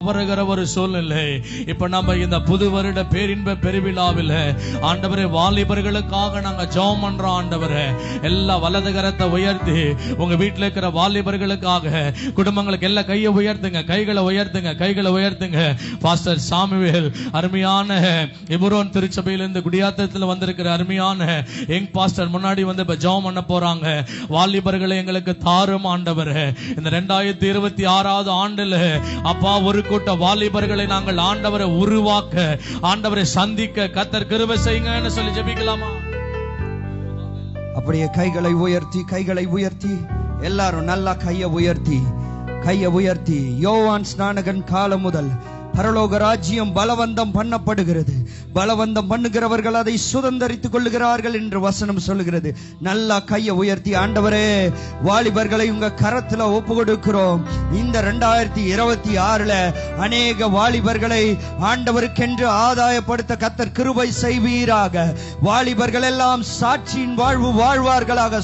வருகிற ஒரு சூழ்நிலை. இப்ப நம்ம இந்த புது வருட பேரின்ப பெருவிழாவில் ஆண்டவரே வாலிபர்களுக்காக நாங்க ஜெபம் பண்றோம். ஆண்டவரே எல்லா வலது கரத்தை உயர்த்தி உங்க வீட்டுல இருக்கிற வாலிபர்களுக்காக குடும்பங்களுக்கு எல்லா கையை உயர்த்துங்க, கைகளை உயர்த்துங்க, கைகளை உயர்த்துங்க. பாஸ்டர் சாமுவேல் அருமையான எபுரோன் திருச்சபையிலிருந்து குடியாத்தத்தில் வந்திருக்கிற அருமையான யங் பாஸ்டர் முன்னாடி வந்து இப்ப ஜெபம் பண்ண போறாங்க. வாலிபர்களை எங்களுக்கு தாரும் ஆண்டவரே. இந்த 2026 ஆண்டுல அப்பா ஒரு கூட்ட வாலிபர்களை நாங்கள் ஆண்டவரை உருவாக்க, ஆண்டவரை சந்திக்க கர்த்தர் கிருபை செய்யுங்கன்னு சொல்லி ஜெபிக்கலாமா? அப்படியே கைகளை உயர்த்தி எல்லாரும் நல்லா கையை உயர்த்தி யோவான் ஸ்நானகன் காலம் முதல் பரலோக ராஜ்யம் பலவந்தம் பண்ணப்படுகிறது. பலவந்தம் பண்ணுகிறவர்கள் அதை சுதந்தரித்துக் கொள்ளுகிறார்கள் என்று வசனம் சொல்லுகிறது. நல்லா கையை உயர்த்தி, ஆண்டவரே வாலிபர்களை உங்க கரத்துல ஒப்பு கொடுக்கிறோம். இந்த 2026 அநேக வாலிபர்களை ஆண்டவருக்கென்று ஆதாயப்படுத்த கர்த்தர் கிருபை செய்வீராக. வாலிபர்கள் எல்லாம் சாட்சியின் வாழ்வு வாழ்வார்களாக.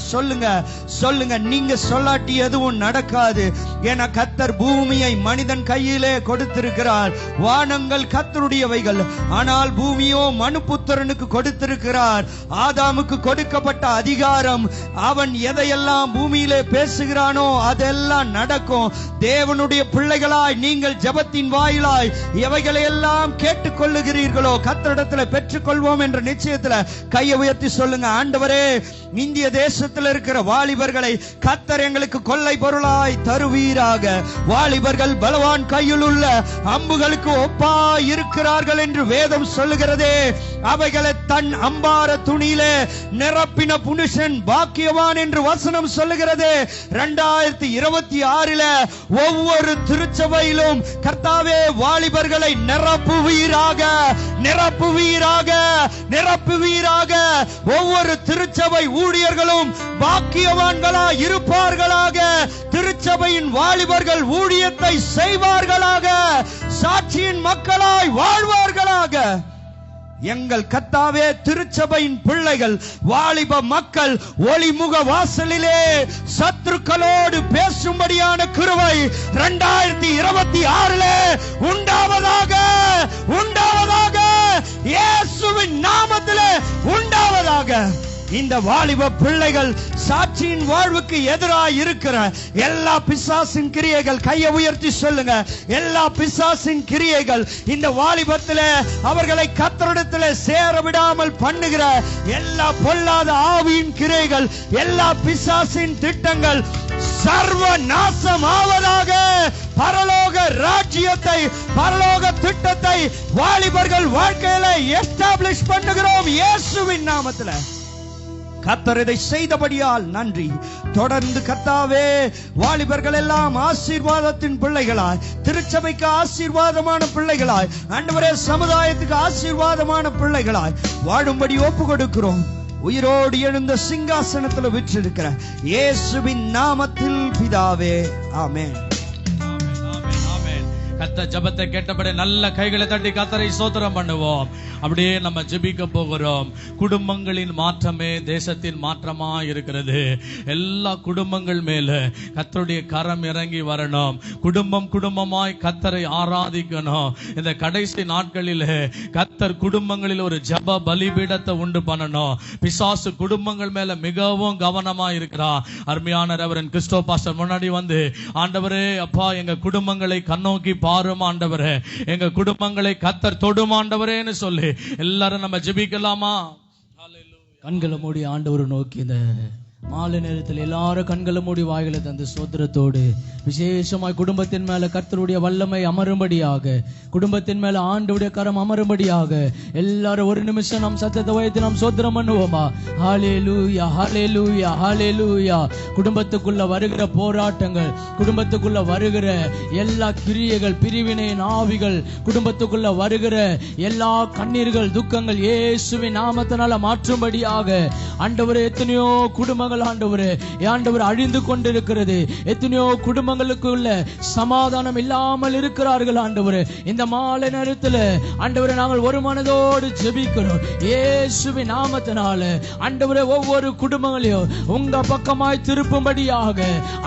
சொல்லுங்க. நீங்க சொல்லாட்டி எதுவும் நடக்காது. என கர்த்தர் பூமியை மனிதன் கையிலே கொடுத்திருக்கிறார். வானங்கள் கர்த்தருடையவைகள், ஆனால் பூமியோ மனுபுத்திரனுக்கு கொடுத்திருக்கிறார். ஆதாமுக்கு கொடுக்கப்பட்ட அதிகாரம், அவன் எதையெல்லாம் பூமியிலே பேசுகிறானோ அதெல்லாம் நடக்கும். தேவனுடைய பிள்ளைகளாய் நீங்கள் ஜெபத்தின் வாயிலாய் எவைகளை எல்லாம் கேட்டுக் கொள்ளுகிறீர்களோ கர்த்தரிடத்தில் பெற்றுக் கொள்வோம் என்ற நிச்சயத்தில் கையை உயர்த்தி சொல்லுங்க. ஆண்டவரே, இந்திய தேசத்தில் இருக்கிற வாலிபர்களை கர்த்தர் எங்களுக்கு கொள்ளை பொருளாய் தருவீராக. வாலிபர்கள் பலவான் கையில் உள்ள அம்புகளுக்கு ஒப்பா இருக்கிறார்கள் என்று வேதம் சொல்லுகிறதே. அவைகளை தன் அம்பார துணியிலே நிரப்பின புருஷன் பாக்கியவான் என்று வசனம் சொல்லுகிறது. 2026 ஒவ்வொரு திருச்சபையிலும் கர்த்தாவே வாலிபர்களை நிரப்புவீராக. ஒவ்வொரு திருச்சபை ஊழியர்களும் பாக்கியவான்களாய் இருப்பார்களாக. திருச்சபையின் வாலிபர்கள் ஊழியத்தை செய்வார்களாக. சாட்சியின் மக்களாய் வாழ்வார்களாக. எங்கள் கர்த்தாவே, திருச்சபையின் பிள்ளைகள் வாலிப மக்கள் ஒளிமுக வாசலிலே சத்துருக்களோடு பேசும்படியான கிருபை 2026 உண்டாவதாக. இயேசுவின் நாமத்திலே உண்டாவதாக. இந்த வாலிப பிள்ளைகள் சாட்சியின் வாழ்வுக்கு எதிராக இருக்கிற எல்லா பிசாசின் கிரியைகள், கையை உயர்த்தி சொல்லுங்க, எல்லா பிசாசின் கிரியைகள், இந்த வாலிபத்தில் அவர்களை கர்த்தரிடத்தில் சேர விடாமல் பண்ணுகிற எல்லா பொல்லாத ஆவியின் கிரியைகள், எல்லா பிசாசின் திட்டங்கள் சர்வ நாசம் ஆவதாக. பரலோக ராஜ்யத்தை, பரலோக திட்டத்தை வாலிபர்கள் வாழ்க்கையில எஸ்டாப்ளிஷ் பண்ணுகிறோம் இயேசுவின் நாமத்தில். கர்த்தர் இதை செய்தபடியால் நன்றி. தொடர்ந்து கர்த்தாவே வாலிபர்கள் எல்லாம் ஆசீர்வாதத்தின் பிள்ளைகளாய், திருச்சபைக்கு ஆசீர்வாதமான பிள்ளைகளாய், ஆண்டவரே சமுதாயத்துக்கு ஆசீர்வாதமான பிள்ளைகளாய் வாழும்படி ஒப்பு கொடுக்கிறோம். உயிரோடு எழுந்த சிங்காசனத்தில் விற்றிருக்கிற இயேசுவின் நாமத்தில் பிதாவே, ஆமென். கர்த்தர் ஜெபத்தை கேட்டபடி நல்ல கைகளை தட்டி கர்த்தரை ஸ்தோத்திரம் பண்ணுவோம். அப்படியே நம்ம ஜெபிக்க போகிறோம். குடும்பங்களின் மாற்றமே தேசத்தின் மாற்றமா இருக்கிறது. எல்லா குடும்பங்கள் மேல கர்த்தருடைய கரம் இறங்கி வரணும். குடும்பமாய் கர்த்தரை ஆராதிக்கணும். இந்த கடைசி நாட்களில் கர்த்தர் குடும்பங்களில் ஒரு ஜெப பலிபீடத்தை உண்டு பண்ணணும். பிசாசு குடும்பங்கள் மேல மிகவும் கவனமா இருக்கிறார். அருமையான ரெவரண்ட் கிறிஸ்டோ பாஸ்டர் முன்னாடி வந்து, ஆண்டவரே அப்பா, எங்க குடும்பங்களை கண்ணோக்கி பாரும் ஆண்டவரே, எங்க குடும்பங்களை கர்த்தர் தொடும் ஆண்டவரேன்னு சொல்லி எல்லாரும் நம்ம ஜெபிக்கலாமா? கண்களை மூடி ஆண்டவரை நோக்கி இந்த மாலை நேரத்தில் எல்லாரும் கண்களை மூடி வாய்களை தந்து சோத்திரத்தோடு விசேஷமாய் குடும்பத்தின் மேல கர்த்தருடைய வல்லமை அமரும்படியாக, குடும்பத்தின் மேல ஆண்டவருடைய கரம் அமரும்படியாக எல்லாரும் ஒரு நிமிஷம் நாம் சத்தத்தை உயர்த்தி நாம் சோத்திரம் பண்ணுவோமா? ஹல்லேலூயா, ஹல்லேலூயா, ஹல்லேலூயா. குடும்பத்துக்குள்ள வருகிற போராட்டங்கள், குடும்பத்துக்குள்ள வருகிற எல்லா கிரியைகள், பிரிவினையின் ஆவிகள், குடும்பத்துக்குள்ள வருகிற எல்லா கண்ணீர்கள், துக்கங்கள் இயேசுவின் நாமத்தினால மாற்றும்படியாக ஆண்டவரே எத்தனையோ குடும்பங்கள் குடும்பங்கள் ஆண்டவரே அழிந்து கொண்டிருக்கிறது. எத்தனையோ குடும்பங்களுக்குள்ள சமாதானம் இல்லாமல் இருக்கிறார்கள் ஆண்டவரே. இந்த மாலை நேரத்தில் ஆண்டவரே நாங்கள் ஒரு மனதோடு ஜெபிக்கிறோம் இயேசுவின் நாமத்தினால. ஆண்டவரே ஒவ்வொரு குடும்பங்களையும் உங்க பக்கமாய் திருப்பும்படியாக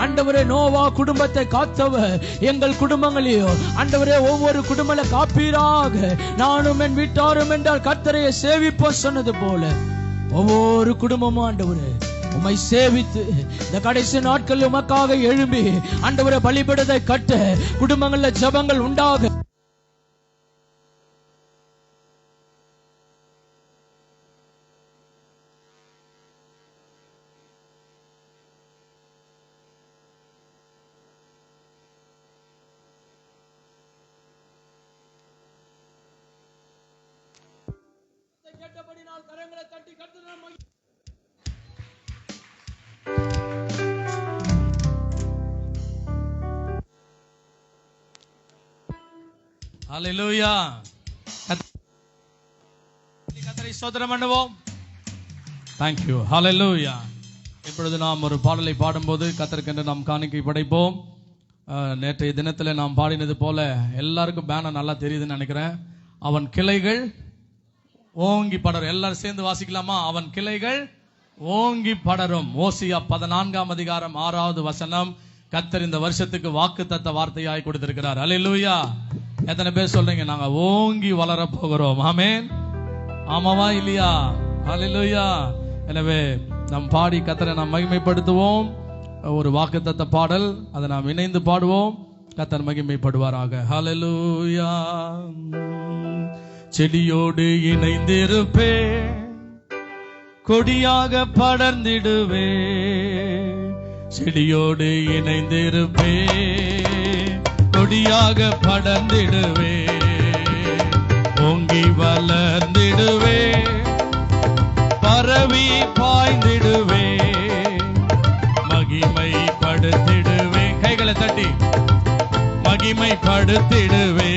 ஆண்டவரே நோவா குடும்பத்தை காத்தவர் எங்கள் குடும்பங்களையும் ஆண்டவரே ஒவ்வொரு குடும்பங்களை காப்பீராக. நானும் என் வீட்டாரும் என்றால் கர்த்தரை சேவிப்போம் சொன்னது போல ஒவ்வொரு குடும்பமும் ஆண்டவரே உம்மை சேவித்து இந்த கடைசி நாட்கள் உமக்காக எழும்பி ஆண்டவரே பலிபீடத்தை கட்ட குடும்பங்கள்ல ஜெபங்கள் உண்டாக கரங்களை தட்டி கர்த்தரை ஹல்லேலூயா. கர்த்தரை ஸ்தோத்திரம் பண்ணுவோம். Thank you. ஹல்லேலூயா. இப்பொழுது நாம் ஒரு பாடலை பாடும்போது கர்த்தருக்கென்று நாம் காணிக்கை படைப்போம். நேற்றைய தினத்தில் நாம் பாடினது போல எல்லாருக்கும் பேனர் நல்லா தெரியுதுன்னு நினைக்கிறேன். அவன் கிளைகள் ஓங்கி படரும். எல்லாரும் சேர்ந்து வாசிக்கலாமா? அவன் கிளைகள் ஓங்கி படரும். ஓசியா 14ஆம் அதிகாரம் 6வது வசனம். கர்த்தர் இந்த வருஷத்துக்கு வாக்குத்தத்த வார்த்தையாய் கொடுத்திருக்கிறார். அல்லேலூயா. எத்தனை பேர் சொல்றீங்க நாங்க ஓங்கி வளர போகிறோம்? ஆமென். ஆமாவா இல்லையா? அல்லேலூயா. எனவே நாம் பாடி கர்த்தரை நாம் மகிமைப்படுத்துவோம். ஒரு வாக்குத்தத்த பாடல், அதை நாம் இணைந்து பாடுவோம். கர்த்தர் மகிமைப்படுவாராக. ஹல்லேலூயா. செடியோடு இணைந்திருப்பே, கொடியாக படர்ந்திடுவே. செடியோடு இணைந்திருப்பே, கொடியாக படர்ந்திடுவே. ஓங்கி வளர்ந்திடுவே, பரவி பாய்ந்திடுவே. மகிமைப்படுத்திடுவே. கைகளை தட்டி மகிமைப்படுத்திடுவே.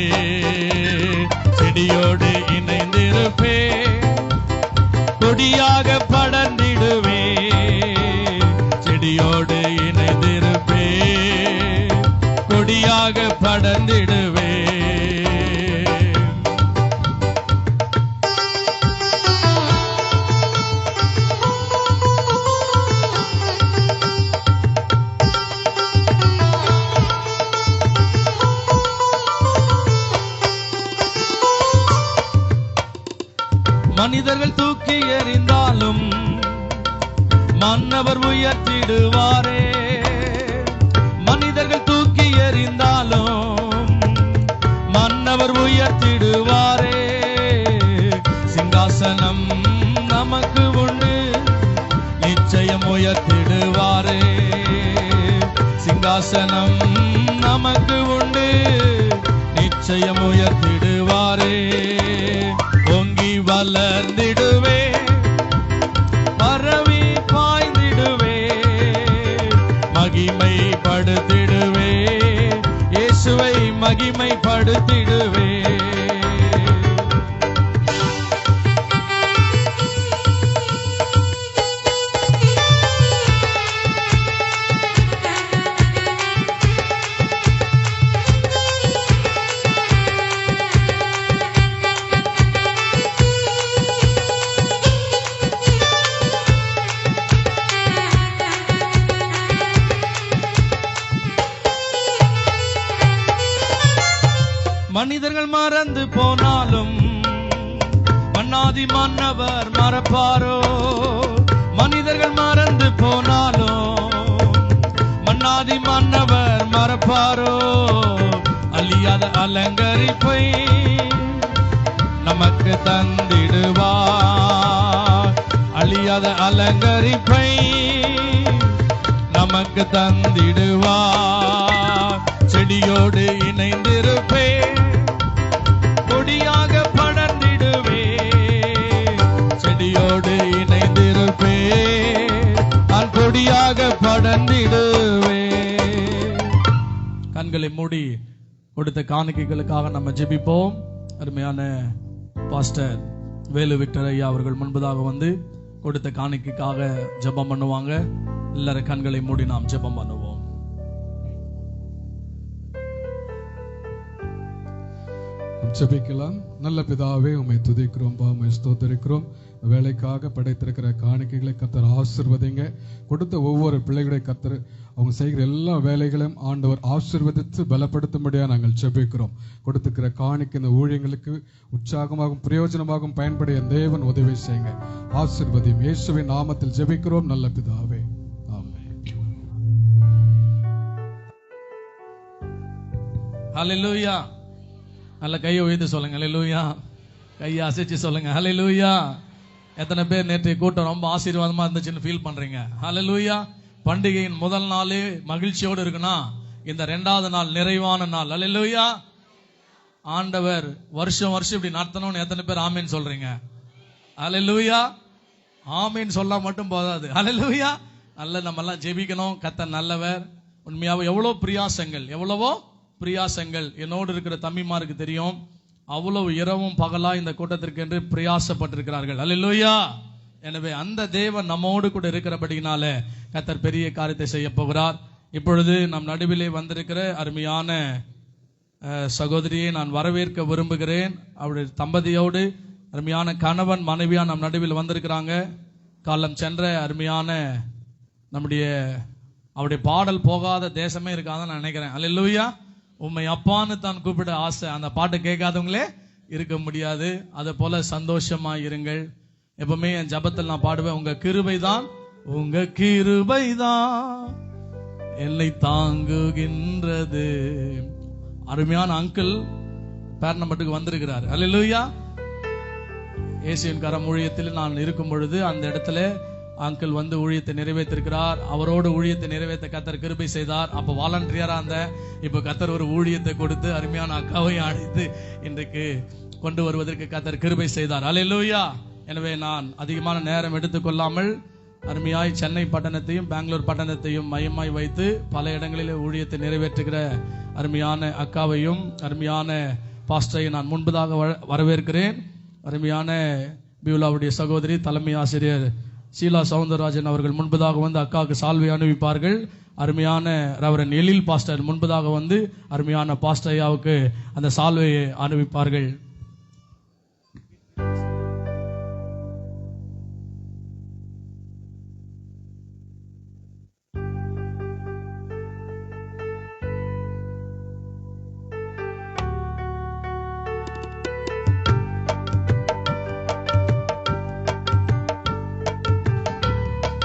செடியோடு இணைந்திருப்பே, கொடியாக படர்ந்திடுவே. செடியோடு இணைந்திருப்பே, கொடியாக படர்ந்திடுவே. மனிதர்கள் தூக்கி எறிந்தாலும் மன்னவர் உயர்த்திடுவாரே. மனிதர்கள் தூக்கி எறிந்தாலும் மன்னவர் உயர்த்திடுவாரே. சிங்காசனம் நமக்கு உண்டு, நிச்சயம் உயர்த்திடுவாரே. சிங்காசனம் நமக்கு உண்டு, நிச்சயம் உயர்த்திடுவாரே. ஓங்கி வளர்ந்திடுவே, பரவி பாய்ந்திடுவே. மகிமைப்படுத்திடுவே, இயேசுவை மகிமைப்படுத்திடுவே. மனிதர்கள் மறந்து போனாலும் மன்னாதி மன்னவர் மறப்பாரோ. மனிதர்கள் மறந்து போனாலும் மன்னாதி மன்னவர் மறப்பாரோ. அழியாத அலங்கரிப்பை நமக்கு தந்திடுவார். அழியாத அலங்கரிப்பை நமக்கு தந்திடுவார். செடியோடு இணைந்திருப்பே, கொடியாக படர்ந்திடுவே. செடியோடு இணைந்திருப்பே, நான் கொடியாக படர்ந்திடுவே. கண்களை மூடி கொடுத்த காணிக்கைகளுக்காக நம்ம ஜெபிப்போம். அருமையான பாஸ்டர் வேலு விக்டர் ஐயா அவர்கள் முன்பதாக வந்து கொடுத்த காணிக்கைக்காக ஜெபம் பண்ணுவாங்க. எல்லாரும் கண்களை மூடி நாம் ஜெபம் பண்ணுவோம். ஜெபிக்கலாம். நல்ல பிதாவே, உம்மை துதிக்கிறோம், உம்மை ஸ்தோத்திரிக்கிறோம். வேலைக்காக படைத்திருக்கிற காணிக்கைகளை கர்த்தர் ஆசீர்வதிங்க. கொடுத்த ஒவ்வொரு பிள்ளைகளை கர்த்தர் அவங்க செய்கிற எல்லா வேலைகளையும் ஆண்டவர் ஆசீர்வதித்து பலப்படுத்தும்படியாக நாங்கள் ஜெபிக்கிறோம். கொடுத்துக்கிற காணிக்கை இந்த ஊழியங்களுக்கு உற்சாகமாகவும் பிரயோஜனமாகவும் பயன்படைய தேவன் உதவி செய்யுங்க. ஆசீர்வதியும். இயேசுவின் நாமத்தில் ஜெபிக்கிறோம் நல்ல பிதாவே, ஆமென். ஹல்லேலூயா. நல்ல கையை உயர்த்தி சொல்லுங்க ஹல்லேலூயா. கையை அசைச்சு சொல்லுங்க ஹல்லேலூயா. எத்தனை பேர் நேற்றைய கூட்டம் ரொம்ப ஆசீர்வாதமா இருந்துச்சுன்னு ஃபீல் பண்றீங்க? ஹல்லேலூயா. பண்டிகையின் முதல் நாளே மகிழ்ச்சியோடு இருக்குன்னா இந்த 2வது நாள் நிறைவான நாள். ஹல்லேலூயா. ஆண்டவர் வருஷம் வருஷம் இப்படி நடத்தணும்னு எத்தனை பேர் ஆமீன் சொல்றீங்க? ஹல்லேலூயா. ஆமீன் சொல்ல மட்டும் போதாது. ஹல்லேலூயா. நல்ல நம்ம எல்லாம் ஜெபிக்கணும். கர்த்தர் நல்லவர். உண்மையாவே எவ்வளவோ பிரியாசங்கள் என்னோடு இருக்கிற தம்பிமாருக்கு தெரியும். அவ்வளவு இரவும் பகலா இந்த கூட்டத்திற்கு என்று பிரயாசப்பட்டிருக்கிறார்கள். ஹல்லேலூயா. எனவே அந்த தேவன் நம்மோடு கூட இருக்கிறபடினால கர்த்தர் பெரிய காரியத்தை செய்ய போகிறார். இப்பொழுது நம் நடுவிலே வந்திருக்கிற அருமையான சகோதரியை நான் வரவேற்க விரும்புகிறேன். அவருடைய தம்பதியோடு அருமையான கணவன் மனைவியா நம் நடுவில் வந்திருக்கிறாங்க. காலம் சென்ற அருமையான நம்முடைய அவருடைய பாடல் போகாத தேசமே இருக்காதுன்னு நான் நினைக்கிறேன். ஹல்லேலூயா. உம்மை அப்பான்னு தான் கூப்பிட ஆசை. அந்த பாட்டை கேட்காதவங்களே இருக்க முடியாது. அதை போல சந்தோஷமா இருங்கள். எப்பவுமே என் ஜபத்தில் நான் பாடுவேன், உங்க கிருபைதான் என்னை தாங்குகின்றது. அருமையான அங்கிள் பேர்னம்பட்டுக்கு வந்திருக்கிறார். ஹல்லேலூயா. இயேசுவின் கரம் ஊழியத்தில் நான் இருக்கும் பொழுது அந்த இடத்துல அங்கிள் வந்து ஊழியத்தை நிறைவேற்றிருக்கிறார். அவரோடு ஊழியத்தை நிறைவேற்ற கர்த்தர் கிருபை செய்தார். அப்போ வாலண்டியரா இருந்த இப்ப கர்த்தர் ஒரு ஊழியத்தை கொடுத்து அருமையான அக்காவை அழைத்து இன்றைக்கு கொண்டு வருவதற்கு கர்த்தர் கிருபை செய்தார். ஹல்லேலூயா. எனவே நான் அதிகமான நேரம் எடுத்துக்கொள்ளாமல் அருமையாய் சென்னை பட்டணத்தையும் பெங்களூர் பட்டணத்தையும் மையமாய் வைத்து பல இடங்களிலே ஊழியத்தை நிறைவேற்றுகிற அருமையான அக்காவையும் அருமையான பாஸ்டரையும் நான் முன்பதாக வரவேற்கிறேன். அருமையான பியூலாவுடைய சகோதரி தலைமை ஆசிரியர் ஷீலா சவுந்தரராஜன் அவர்கள் முன்பதாக வந்து அக்காவுக்கு சால்வை அணிவிப்பார்கள். அருமையான ரெவரன் எழில் பாஸ்டர் முன்பதாக வந்து அருமையான பாஸ்டர் ஐயாவுக்கு அந்த சால்வையை அணிவிப்பார்கள்.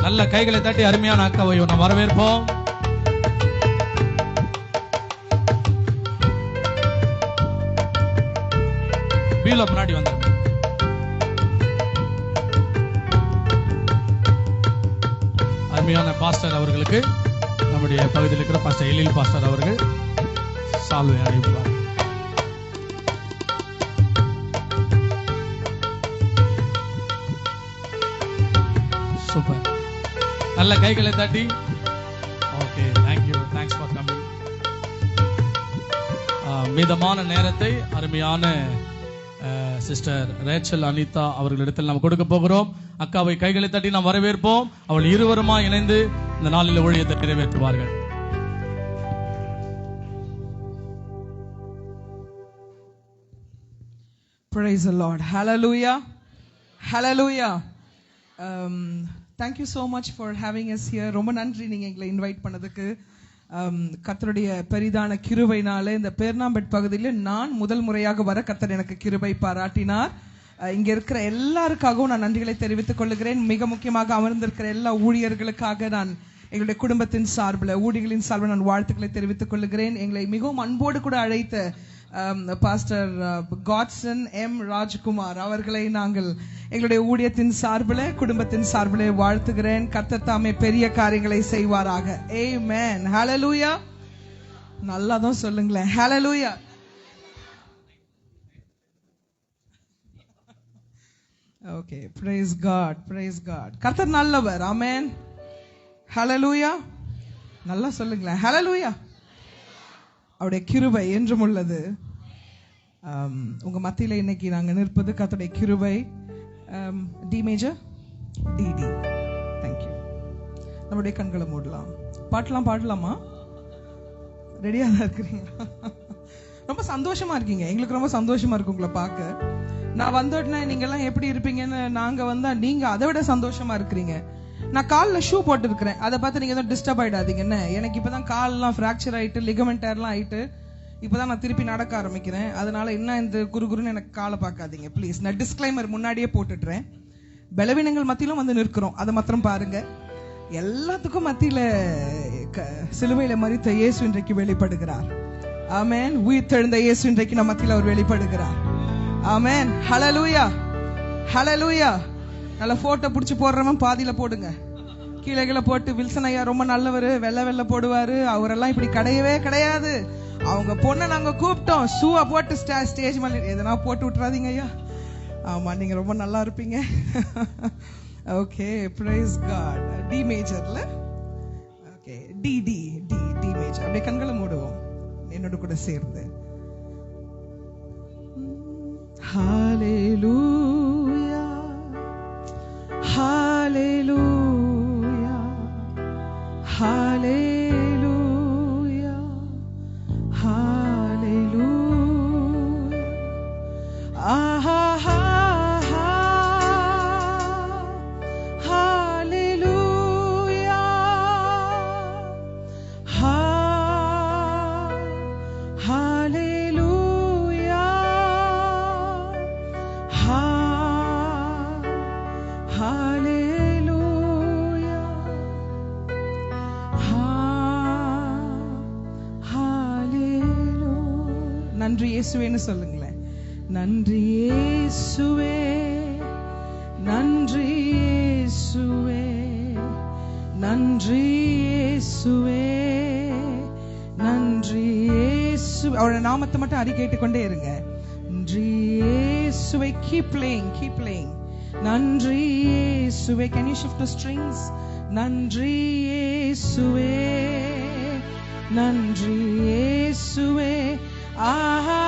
நல்ல கைகளை தட்டி அருமையான அக்காவை நாம் வரவேற்போம். பீலோ முன்னாடி வந்தாங்க. அருமையான பாஸ்டர் அவர்களுக்கு நம்முடைய பகுதியில் இருக்கிற பாஸ்டர் எழில் பாஸ்டர் அவர்கள் சால்வை அணிவிப்பார். சூப்பர். நல்ல கைகளை தட்டி. Okay, thank you, thanks for coming. மீதமான நேரத்தை அருமையான சிஸ்டர் ரேச்சல் அனிதா அவர்களிடத்தில் நாம் கொடுக்க போகிறோம். அக்காவை கைகளை தட்டி நாம் வரவேற்போம். அவள் இருவருமா இணைந்து இந்த நாளில் ஊழியத்தை நிறைவேற்றுவார்கள். Praise the Lord. Hallelujah. Hallelujah. Thank you so much for having us here. ரொம்ப நன்றி நீங்க எங்களை இன்வைட் பண்ணதுக்கு. கர்த்தருடைய பெரிதான கிருபையினாலே இந்த பேர்னாம்பேட் பகுதியில் நான் முதல் முறையாக வர கர்த்தர் எனக்கு கிருபை பாராட்டினார். இங்க இருக்கிற எல்லாருக்காகவும் நான் நன்றிகளை தெரிவித்துக் கொள்கிறேன். மிக முக்கியமாக அமர்ந்திருக்கிற எல்லா ஊழியர்களுக்காக நான் எங்களுடைய குடும்பத்தின் சார்பில் ஊழியர்களின் சார்பில் நான் வாழ்த்துக்களை தெரிவித்துக் கொள்கிறேன். எங்களை மிகவும் அன்போடு கூட அழைத்த பாஸ்டர் காட்சன் எம் ராஜ்குமார் அவர்களை நாங்கள் எங்களுடைய ஊழியத்தின் சார்பில் குடும்பத்தின் சார்பில் வாழ்த்துகிறேன். கர்த்தர் தாமே பெரிய காரியங்களை செய்வாராக. ஆமென். ஹல்லேலூயா. நல்லா தான் சொல்லுங்களேன். Hallelujah. Okay, praise God, praise God. கர்த்தர் நல்லவர். ஆமென். ஹல்லேலூயா. நல்லா சொல்லுங்களேன். ஹல்லேலூயா. அவருடைய கிருபை என்றும் உள்ளது. உங்க மத்தியில இன்னைக்கு நாங்க நிற்பது கர்த்தருடைய கிருபை. டி மேஜர் டிடி. தேங்க்யூ. நம்முடைய கண்களை மூடலாம். பாட்டெல்லாம் பாடலாமா? ரெடியா தான் இருக்கிறீங்களா? ரொம்ப சந்தோஷமா இருக்கீங்க. எங்களுக்கு ரொம்ப சந்தோஷமா இருக்கு உங்களை பார்க்க. நான் வந்தோடனே நீங்க எல்லாம் எப்படி இருப்பீங்கன்னு நாங்க வந்தா நீங்க அதை விட சந்தோஷமா இருக்கிறீங்க. நான் காலில் ஷூ போட்டு இருக்கிறேன். அதை பார்த்து நீங்க எதுவும் டிஸ்டர்ப் ஆயிடாதீங்க. என்ன, எனக்கு இப்பதான் கால்லாம் ஃப்ராக்சர் ஆயிட்டு லிகமெண்ட் எல்லாம் ஆயிட்டு இப்பதான் நான் திருப்பி நடக்க ஆரம்பிக்கிறேன். அதனால என்ன இந்த குறுகுறுன்னு எனக்கு காலை பார்க்காதீங்க ப்ளீஸ். நான் டிஸ்க்ளைமர் முன்னாடியே போட்டுடுறேன். பலவீனங்கள் மத்தியிலும் வந்து நிற்கிறோம், அதை மாத்திரம் பாருங்க. எல்லாத்துக்கும் மத்தியில சிலுவையில மரித்த இயேசு இன்றைக்கு வெளிப்படுகிறார். ஆமென். உயிர்த்தெழுந்த இயேசு இன்றைக்கு நம்ம மத்தியில அவர் வெளிப்படுகிறார். ஆமென். ஹல்லேலூயா, ஹல்லேலூயா. நல்ல போட்டோ பிடிச்சி போடுறவன் பாதியில போடுங்க. கீழே கீழே போட்டு வில்சன் ஐயா ரொம்ப நல்லவர், வெள்ளை போடுவாரு, அவரெல்லாம் இப்படி கிடையவே கிடையாது. அவங்க பொண்ணை நாங்க கூப்பிட்டோம், ஷூவை போட்டு ஸ்டேஜ் மேல எதனா போட்டு விட்டுறாதீங்க ஐயா. ஆமா, நீங்க ரொம்ப நல்லா இருப்பீங்க. Okay, praise God. டி மேஜர்ல, okay, D D D D major. அப்படியே கண்களை மூடுவோம் என்னோட கூட சேர்ந்து. ஹல்லேலூயா, ஹல்லேலூயா, ஹல்லேலூயா, ஹல்லேலூயா. ஆஹா, ஹல்லேலூயா, ஹல்லேலூயா, ஹல்லேலூயா, ஹல்லேலூயா. நன்றி இயேசுவேன்னு சொல்லுங்களேன். நன்றி இயேசுவே, நன்றி இயேசுவே, நன்றி இயேசுவே, நன்றி இயேசு. அவருடைய நாமத்தை மட்டும் அறிக்கையிட்டுக் கொண்டே இருங்க. நன்றி இயேசுவே. keep playing, keep playing. நன்றி இயேசுவே. can you shift the strings? நன்றி இயேசுவே, நன்றி இயேசுவே. ஆஹா,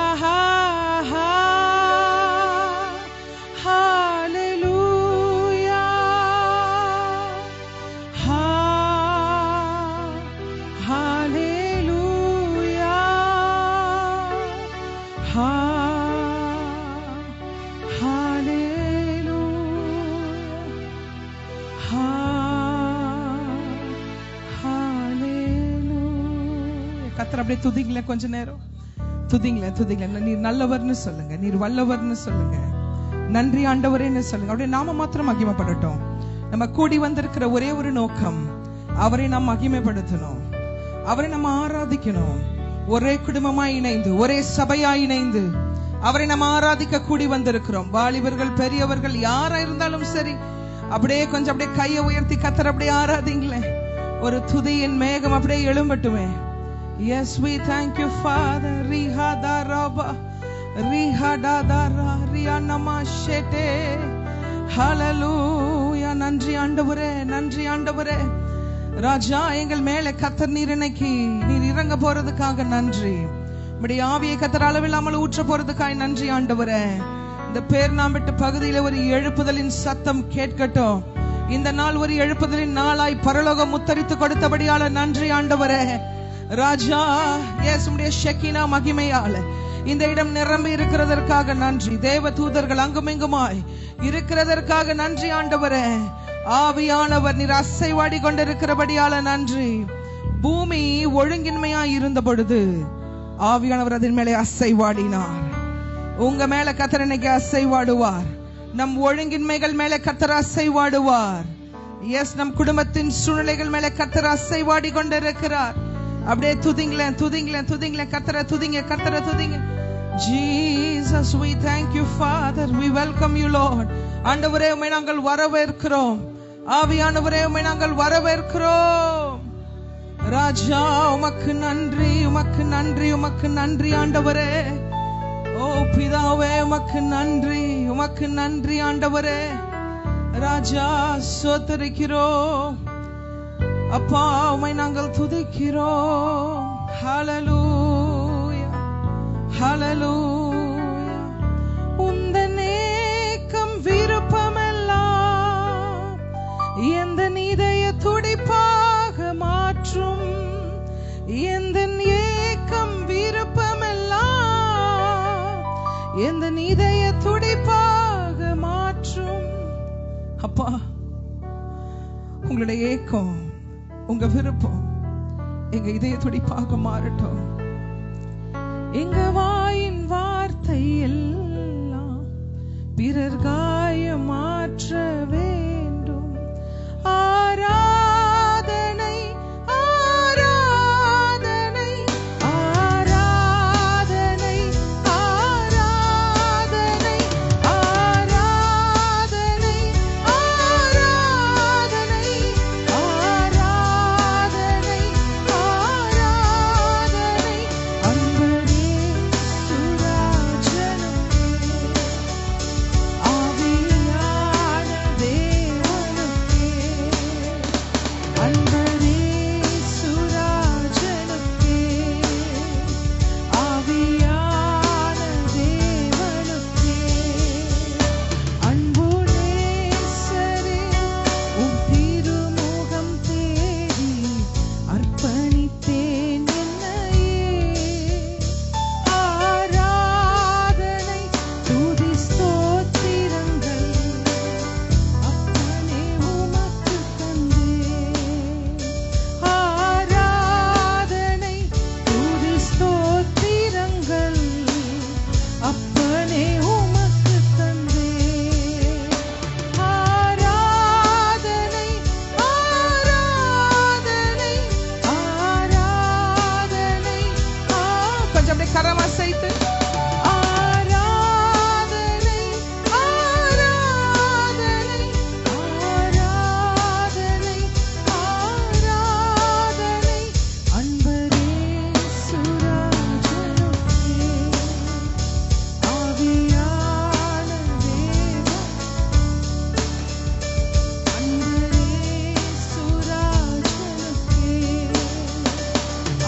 ஹல்லேலூயா, ஹல்லேலூயா, ஹல்லேலூயா. கர்த்தரை அப்படியே துதிங்களேன், கொஞ்ச நேரம் துதிங்களேன், துதிங்களேன். நீர் நல்லவர்னு சொல்லுங்க, நீர் வல்லவர்னு சொல்லுங்க, நன்றி ஆண்டவரேன்னு சொல்லுங்க. அப்படியே நாம மாத்திரம் மகிமைப்படட்டும். நம்ம கூடி வந்திருக்கிற ஒரே ஒரு நோக்கம், அவரை நாம் மகிமைப்படுத்தணும், அவரை நம்ம ஆராதிக்கணும். ஒரே குடும்பமாய் இணைந்து, ஒரே சபையாய் இணைந்து அவரை நம்ம ஆராதிக்க கூடி வந்திருக்கிறோம். வாலிபர்கள், பெரியவர்கள், யாரா இருந்தாலும் சரி, அப்படியே கொஞ்சம் அப்படியே கையை உயர்த்தி கர்த்தரை அப்படியே ஆராதிங்களேன். ஒரு துதியின் மேகம் அப்படியே எழும்பட்டுமே. Yes, we thank you, Father. Rihada Rabba, Rihada Dara, Riyanama Shete. Hallelujah. நன்றி ஆண்டவரே, நன்றி ஆண்டவரே. ராஜா, எங்கள் மேலே கர்த்தர் நீர் இன்னைக்கு நீர் இறங்க போறதுக்காக நன்றி. உம்முடைய ஆவியை கர்த்தர் அளவில்லாமல் ஊற்ற போறதுக்காக நன்றி ஆண்டவரே. இந்த பேர் நாம் விட்டு பகுதியில ஒரு எழுப்புதலின் சத்தம் கேட்கட்டும். இந்த நாள் ஒரு எழுப்புதலின் நாளாய் பரலோகம் முத்தரித்து கொடுத்தபடியால நன்றி ஆண்டவரே. ராஜா, இயேசுடைய ஷெக்கினா மகிமையால இந்த இடம் நிரம்பி இருக்கிறதற்காக நன்றி. தேவ தூதர்கள் அங்குமிங்குமாய் இருக்கிறதற்காக நன்றி ஆண்டவரே. ஆவியானவர் நீர் அசைவாடி கொண்டிருக்கிறபடியால நன்றி. பூமி ஒழுங்கின்மையாய் இருந்த பொழுது ஆவியானவர் அதன் மேலே அசைவாடினார். உங்க மேல கர்த்தர் இன்னைக்கு அசைவாடுவார். நம் ஒழுங்கின்மைகள் மேல கர்த்தர் அசைவாடுவார். எஸ், நம் குடும்பத்தின் சூழ்நிலைகள் மேல கர்த்தர் அசைவாடி கொண்டிருக்கிறார். அப்படியே துதிங்களேன், துதிங்களேன், துதிங்களேன். கர்த்தரை துதிங்க, கர்த்தரை துதிங்க. Jesus, we thank you, Father. We welcome you, Lord. ஆண்டவரே, உம்மை நாங்கள் வரவேற்கிறோம். ஆவியானவரே, உம்மை நாங்கள் வரவேற்கிறோம். ராஜா, உமக்கு நன்றி, உமக்கு நன்றி, உமக்கு நன்றி ஆண்டவரே. ஓ பிதாவே, உமக்கு நன்றி, உமக்கு நன்றி ஆண்டவரே. ராஜா, ஸ்தோத்திரிக்கிறோம் அப்பா, உம்மை நாங்கள் துதிக்கிறோம். ஹல்லேலூயா, ஹல்லேலூயா. உந்தன் ஏக்கம் விருப்பமெல்லாம் எந்த இதய துடிப்பாக மாற்றும். அப்பா, உங்களுடைய ஏக்கம், உங்க விருப்பம் எங்க இதய துடிப்பாக மாறட்டும். எங்க வாயின் வார்த்தை எல்லாம் பிறர் காயம் மாற்ற வேண்டும். ஆராதனை ஆராதனை ஆராதனை ஆராதனை ஆராதனை ஆராதனை ஆராதனை ஆராதனை அன்பரே சுராஜனுக்கே ஆவியான தேவனுக்கே அன்பரே சுராஜனுக்கே ஆவியான தேவனுக்கே அன்பு நேசரே உம் திருமுகம் தேடி அர்ப்பணித்தேன் என்னையே. ஆராதனை துதி ஸ்தோத்திரங்கள் அப்பனே உமக்கு தந்தேன். ஆராதனை துதி ஸ்தோத்திரங்கள் அப்பனே உமக்கு தந்தேன். ஆராதனை ஆராதனை ஆராதனை கொஞ்சம் அப்படியே கரம் அசைத்து ஆராதனை ஆராதனை ஆராதனை ஆராதனை அன்பரே சுராஜனுக்கே ஆவியான தேவன் அன்பரே சுராஜனுக்கே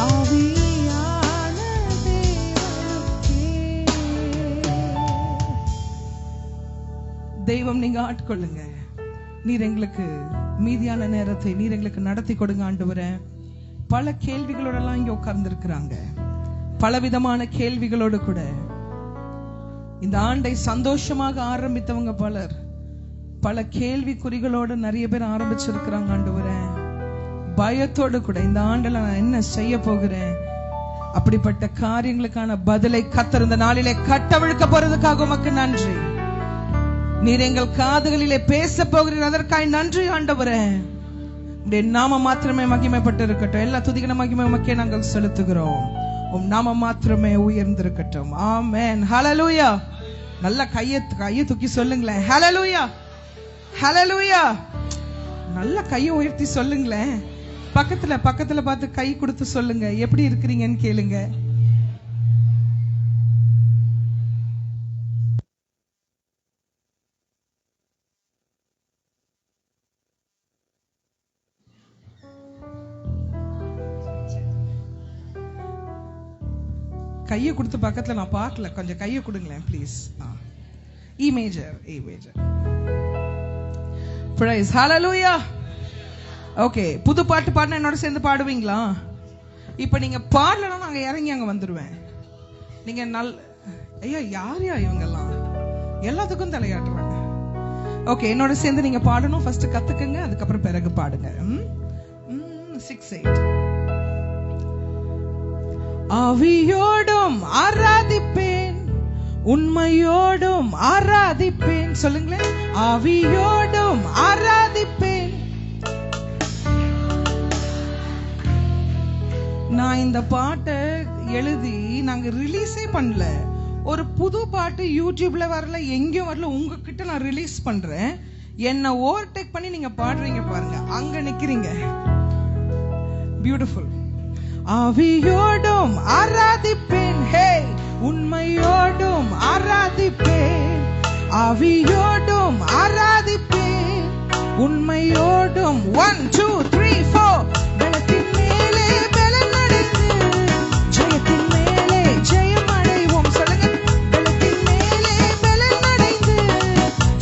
ஆவியான தேவனுக்கே. தெய்வம், நீங்க ஆட்கொள்ளுங்க. நீர் எங்களுக்கு மீதியான நேரத்தை நீர் எங்களுக்கு நடத்தி கொடுங்க ஆண்டவரே. பல கேள்விகளோடலாம் இங்க உட்கார்ந்து இருக்கிறாங்க, பலவிதமான கேள்விகளோடு கூட. இந்த ஆண்டை சந்தோஷமாக ஆரம்பித்தவங்க பலர் பல கேள்விக்குறிகளோடு நிறைய பேர் ஆரம்பிச்சிருக்கிறாங்க ஆண்டவரே. பயத்தோடு கூட இந்த ஆண்டுல நான் என்ன செய்ய போகிறேன், அப்படிப்பட்ட காரியங்களுக்கான பதிலை கர்த்தர் இந்த நாளிலே கட்டவிழ்க்க போறதுக்காக உமக்கு நன்றி. நீர் எங்கள் காதுகளிலே பேச போகிறீர், அதற்காக நன்றி ஆண்டவரே. உம்முடைய நாமம் மாத்திரமே மகிமைப்பட்டு இருக்கட்டும். எல்லா துதிகன மகிமை உமக்கே நாங்கள் செலுத்துகிறோம். உம் நாமம் மாத்திரமே உயர்ந்திருக்கட்டும். ஆமென். ஹல்லேலூயா. நல்ல கையை தூக்கி சொல்லுங்களேன். ஹல்லேலூயா, ஹல்லேலூயா. நல்ல கையை உயர்த்தி சொல்லுங்களேன். பக்கத்துல பார்த்து கை கொடுத்து சொல்லுங்க, எப்படி இருக்கிறீங்கன்னு கேளுங்க. கையை கொடுத்து பக்கத்துல நான் பார்க்கல, கொஞ்சம் கையை கொடுங்களேன் please. E major, A major. Praise, hallelujah. Okay, புது பாட்டு பாடினா என்னோட சேர்ந்து பாடுவீங்களா? இப்ப நீங்க பாடலன்னா நாங்க இறங்கி அங்க வந்துருவேன். நீங்க ஐயா யாரையா இவங்கெல்லாம் எல்லாத்துக்கும் தலையாட்டுறாங்க. ஓகே, என்னோட சேர்ந்து நீங்க பாடணும். ஃபர்ஸ்ட் கத்துக்குங்க, அதுக்கப்புறம் பிறகு பாடுங்க. 6-8. ஆவியோடும் ஆராதிப்பேன், உண்மையோடும் ஆராதிப்பேன். சொல்லுங்களேன். ஆவியோடும் ஆராதிப்பேன். நான் இந்த பாட்டை எழுதி நாங்க ரிலீஸே பண்ணல. ஒரு புது பாட்டு யூடியூப்ல வரல, எங்கேயும் வரல, உங்ககிட்ட நான் ரிலீஸ் பண்றேன். என்ன ஓவர்டேக் பண்ணி நீங்க பாடுறீங்க பாருங்க, அங்க நிக்கிறீங்க. பியூட்டிஃபுல். ஆவியோடும் ஆராதிப்பேன், ஹே, உண்மையோடும் ஆராதிப்பேன். ஆவியோடும் ஆராதிப்பேன், உண்மையோடும். 1 2 3 4. பலத்தின் மேலே பலன் அடைந்து ஜெயத்தின் மேலே ஜெயம் அடைவோம். சொல்லுங்க. பலத்தின் மேலே பலன் அடைந்து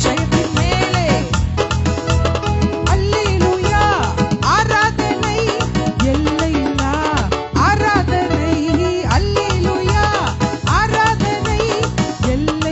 ஜெயத்தின் மேலே. அல்லேலூயா. ஆராதனை எல்லையில்லா ஆராதனை. அல்லேலூயா. ஆராதனை எல்லை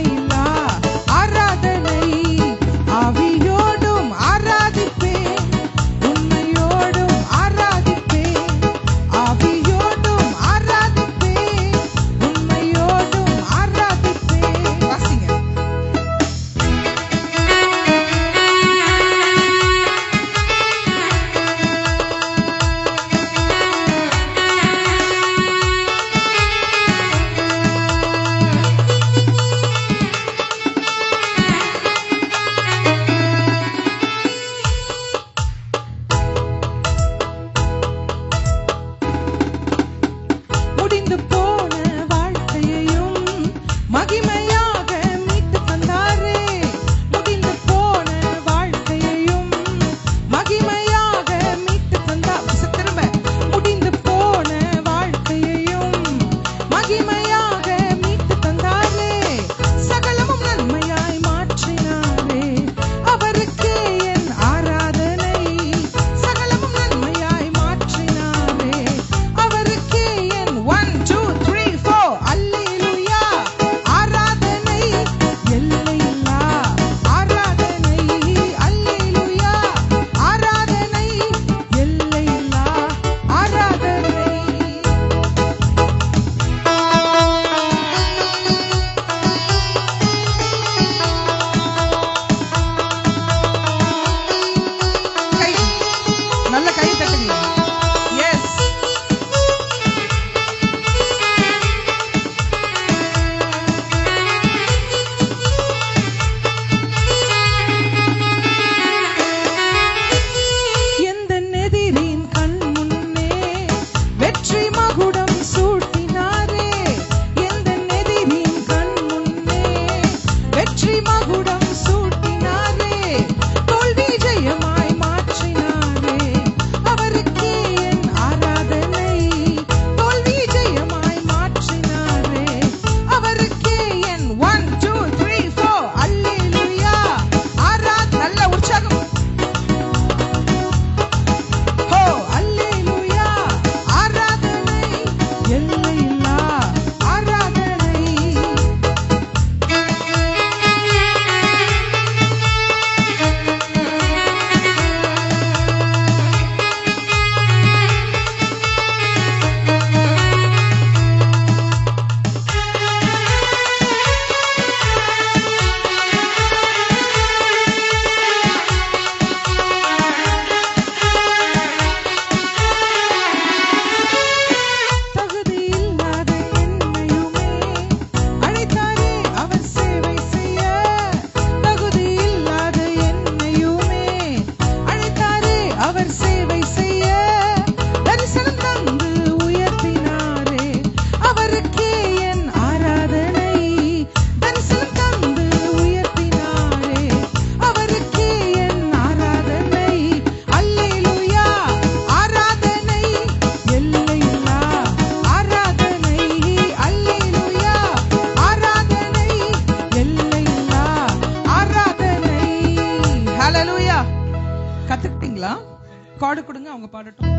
கார்டு கொடுங்க, அவங்க பாடட்டும்.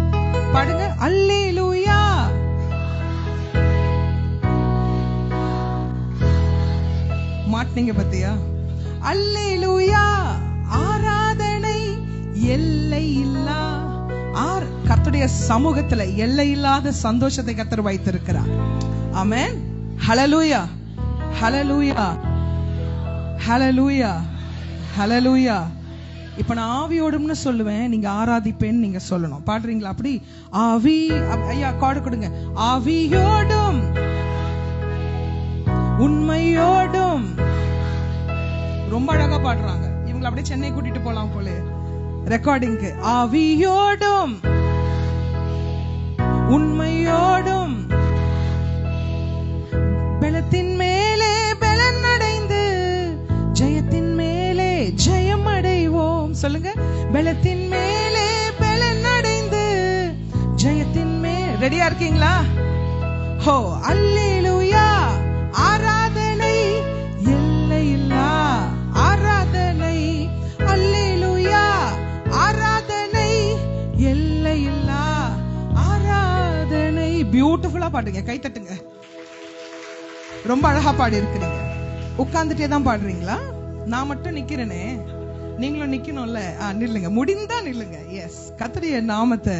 பாடுங்க அல்லேலூயா. மாட்டீங்க பத்தியா? அல்லேலூயா. ஆராதனை எல்லை இல்லா கர்த்தருடைய சமூகத்துல எல்லை இல்லாத சந்தோஷத்தை கர்த்தர் வைத்திருக்கிறார். ஆமென். ஹல்லேலூயா, ஹல்லேலூயா, ஹல்லேலூயா, ஹல்லேலூயா. இப்ப நான் ஆவியோடும்னு சொல்லுவேன், நீங்க ஆராதிப்பேன்னு நீங்க சொல்லணும். பாடுறீங்களா? அப்படி ஆவி. ஐயா கார்டு கொடுங்க. ஆவியோடும் உண்மையோடும். ரொம்ப அழகா பாடுறாங்க இவங்களை. அப்படியே சென்னை கூட்டிட்டு போலாம் போல ரெக்கார்டிங்க்கு. ஆவியோடும் உண்மையோடும் பலத்தின் மேலே பலன் அடைந்து ஜெயத்தின் மேலே ஜெயம் அடைவோம். சொல்லுங்க. பலத்தின் மேலே பலன் அடைந்து ஜெயத்தின் மேல். ரெடியா இருக்கீங்களா? ஹோ அல்லேலூயா. ஆராதனை எல்லை இல்லா ஆராதனை. அல்லேலூயா. ஆராதனை எல்லை இல்லா ஆராதனை. பியூட்டிஃபுல்லா பாடுங்க, கை தட்டுங்க. ரொம்ப அழகா பாடி இருக்கிறீங்க. உட்கார்ந்துட்டே தான் பாடுறீங்களா? நான் மட்டும் நிக்கிறேனே, நீங்களும் நிக்கணும்ல. நில்லுங்க, முடிந்தா நில்லுங்க. எஸ், கர்த்தருடைய நாமத்தை.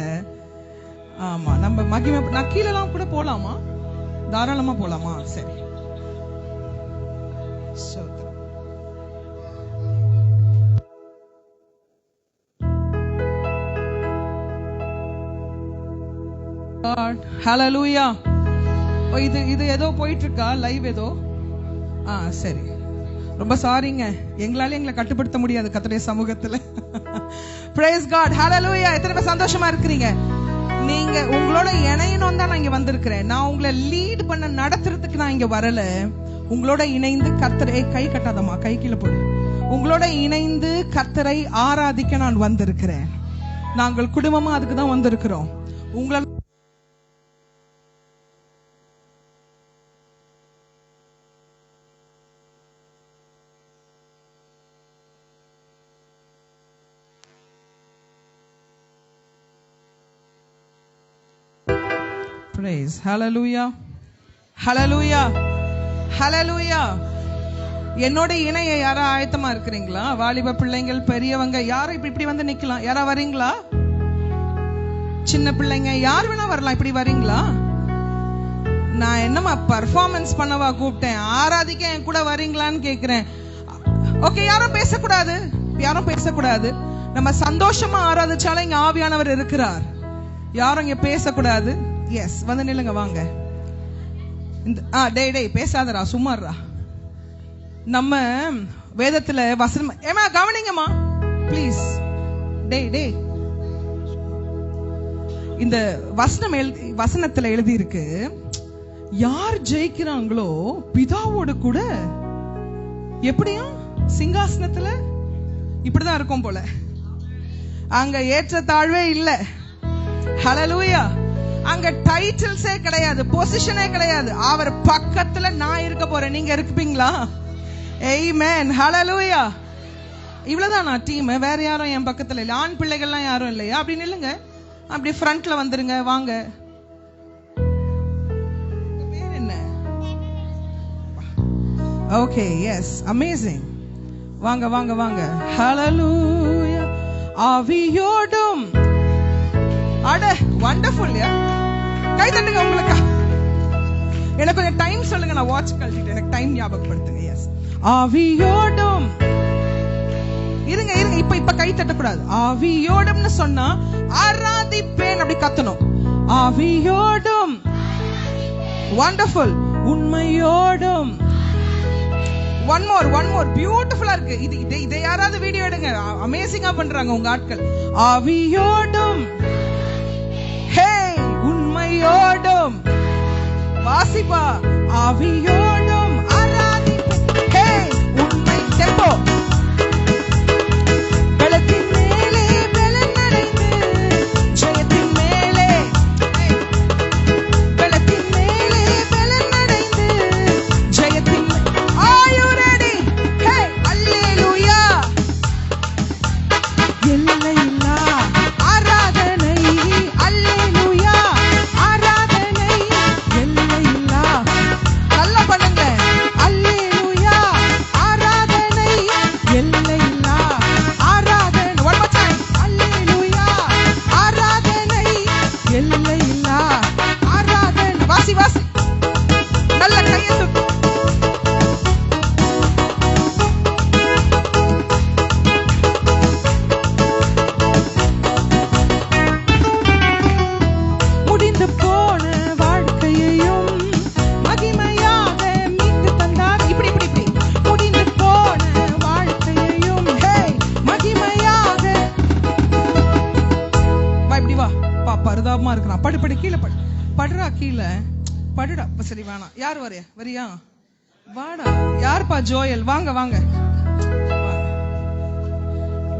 ஆமா, நம்ம மகிமை. நான் கீழெல்லாம் கூட போலாமா? தாராளமா போலாமா? சரி. ஹல்லேலூயா. இது ஏதோ போயிட்டு இருக்கா லைவ் ஏதோ? சரி, ரொம்ப சாரிங்க. எங்களால எங்களை கட்டுப்படுத்த முடியாது கர்த்தருடைய சமூகத்துல. Praise God. ஹல்லேலூயா. எத்தனை பேர் சந்தோஷமா இருக்கிறீங்க? நீங்க உங்களோட இணையணும் தான் நான் இங்க வந்திருக்கிறேன். நான் உங்களை லீட் பண்ண நடத்துறதுக்கு நான் இங்க வரல. உங்களோட இணைந்து கர்த்தரை. கை கட்டாதமா, கை கீழே போடு. உங்களோட இணைந்து கர்த்தரை ஆராதிக்க நான் வந்திருக்கிறேன். நாங்கள் குடும்பமா அதுக்கு தான் வந்திருக்கிறோம். உங்களால் praise. Hallelujah, hallelujah, hallelujah. என்னோட இணைய யாரா ஆயத்தமா இருக்கிறீங்களா? வாலிப பிள்ளைங்கள், பெரியவங்க, யாரும் இப்படி வந்து நிக்கலாம். யாரா வரீங்களா? சின்ன பிள்ளைங்க யார் வேணா வரலாம். இப்படி வரீங்களா? நான் என்னமா பர்ஃபார்மன்ஸ் பண்ணவா கூப்பிட்டேன்? ஆராதிக்க என் கூட வரீங்களான்னு கேக்குறேன். ஓகே, யாரும் பேசக்கூடாது, யாரும் பேசக்கூடாது. நம்ம சந்தோஷமா ஆராதிச்சாலும் இங்க ஆவியானவர் இருக்கிறார். யாரும் இங்க பேசக்கூடாது. எஸ், வந்து நில்லுங்க, வாங்க. டேய் பேசாதரா, சும்மாறா. நம்ம வேதத்துல வசனம். ஏமா கவனிங்கம்மா ப்ளீஸ். டேய் இந்த வசனத்துல எழுதி இருக்கு, யார் ஜெயிக்கிறாங்களோ பிதாவோடு கூட எப்படியும் சிங்காசனத்துல இப்படிதான் இருக்கும் போல. அங்க ஏற்ற தாழ்வே இல்ல. ஹல்லேலூயா. அங்க டைட்டில்ஸே கிடையாது, பொசிஷனே கிடையாது. அவர் பக்கத்துல நான் இருக்க போறேன். நீங்க இருப்பீங்களா? ஆமென். ஹல்லேலூயா. இவ்வளவுதான் நான் டீம். வேற யாரும் என் பக்கத்துல இல்ல. ஆண் பிள்ளைகள்லாம் யாரும் இல்லையா? அப்படி நில்லுங்க, அப்படி ஃப்ரண்ட்ல வந்துருங்க. வாங்க. பேர் என்ன? Okay, yes, amazing. வாங்க வாங்க வாங்க. ஹல்லேலூயா. ஆவியோடும். அட வண்டர்ஃபுல். கை தட்டுங்க உங்களுக்கு. எனக்கு கொஞ்சம் டைம் சொல்லுங்க, நான் வாட்ச் கழட்டிட்டு எனக்கு டைம் ஞாபகப்படுத்துங்க. எஸ். ஆவியோடும். இருங்க இப்ப கை தட்டக்கூடாது. ஆவியோடும்னு சொன்னா ஆராதிப்பேன் அப்படி கத்தணும். ஆவியோடும். வண்டர்ஃபுல். உண்மையோடும். ஒன் மோர் பியூட்டிஃபுல்லா இருக்கு. இதை யாராவது வீடியோ எடுங்க. அமேசிங்கா பண்றாங்க உங்க ஆட்கள். ஆவியோடும். ஹே, உண்மையோடும். வாசிப்பா. ஆவியோடும் ஆராதிப்பேன். ஹே, உண்மை. டெம்போ. பலத்தின் மேலே பலன் அடைந்து ஜெயத்தின் மேலே. பலத்தின் மேலே பலன் அடைந்து ஜெயத்தின். Are you ready? Hey, hallelujah. எல்லையில்லா ஆராதனை வேணாம். படு கீழே படுறா, கீழே படுடா. சரி வேணாம். யார் வரியா? வாடா. யாருப்பா? ஜோயல். வாங்க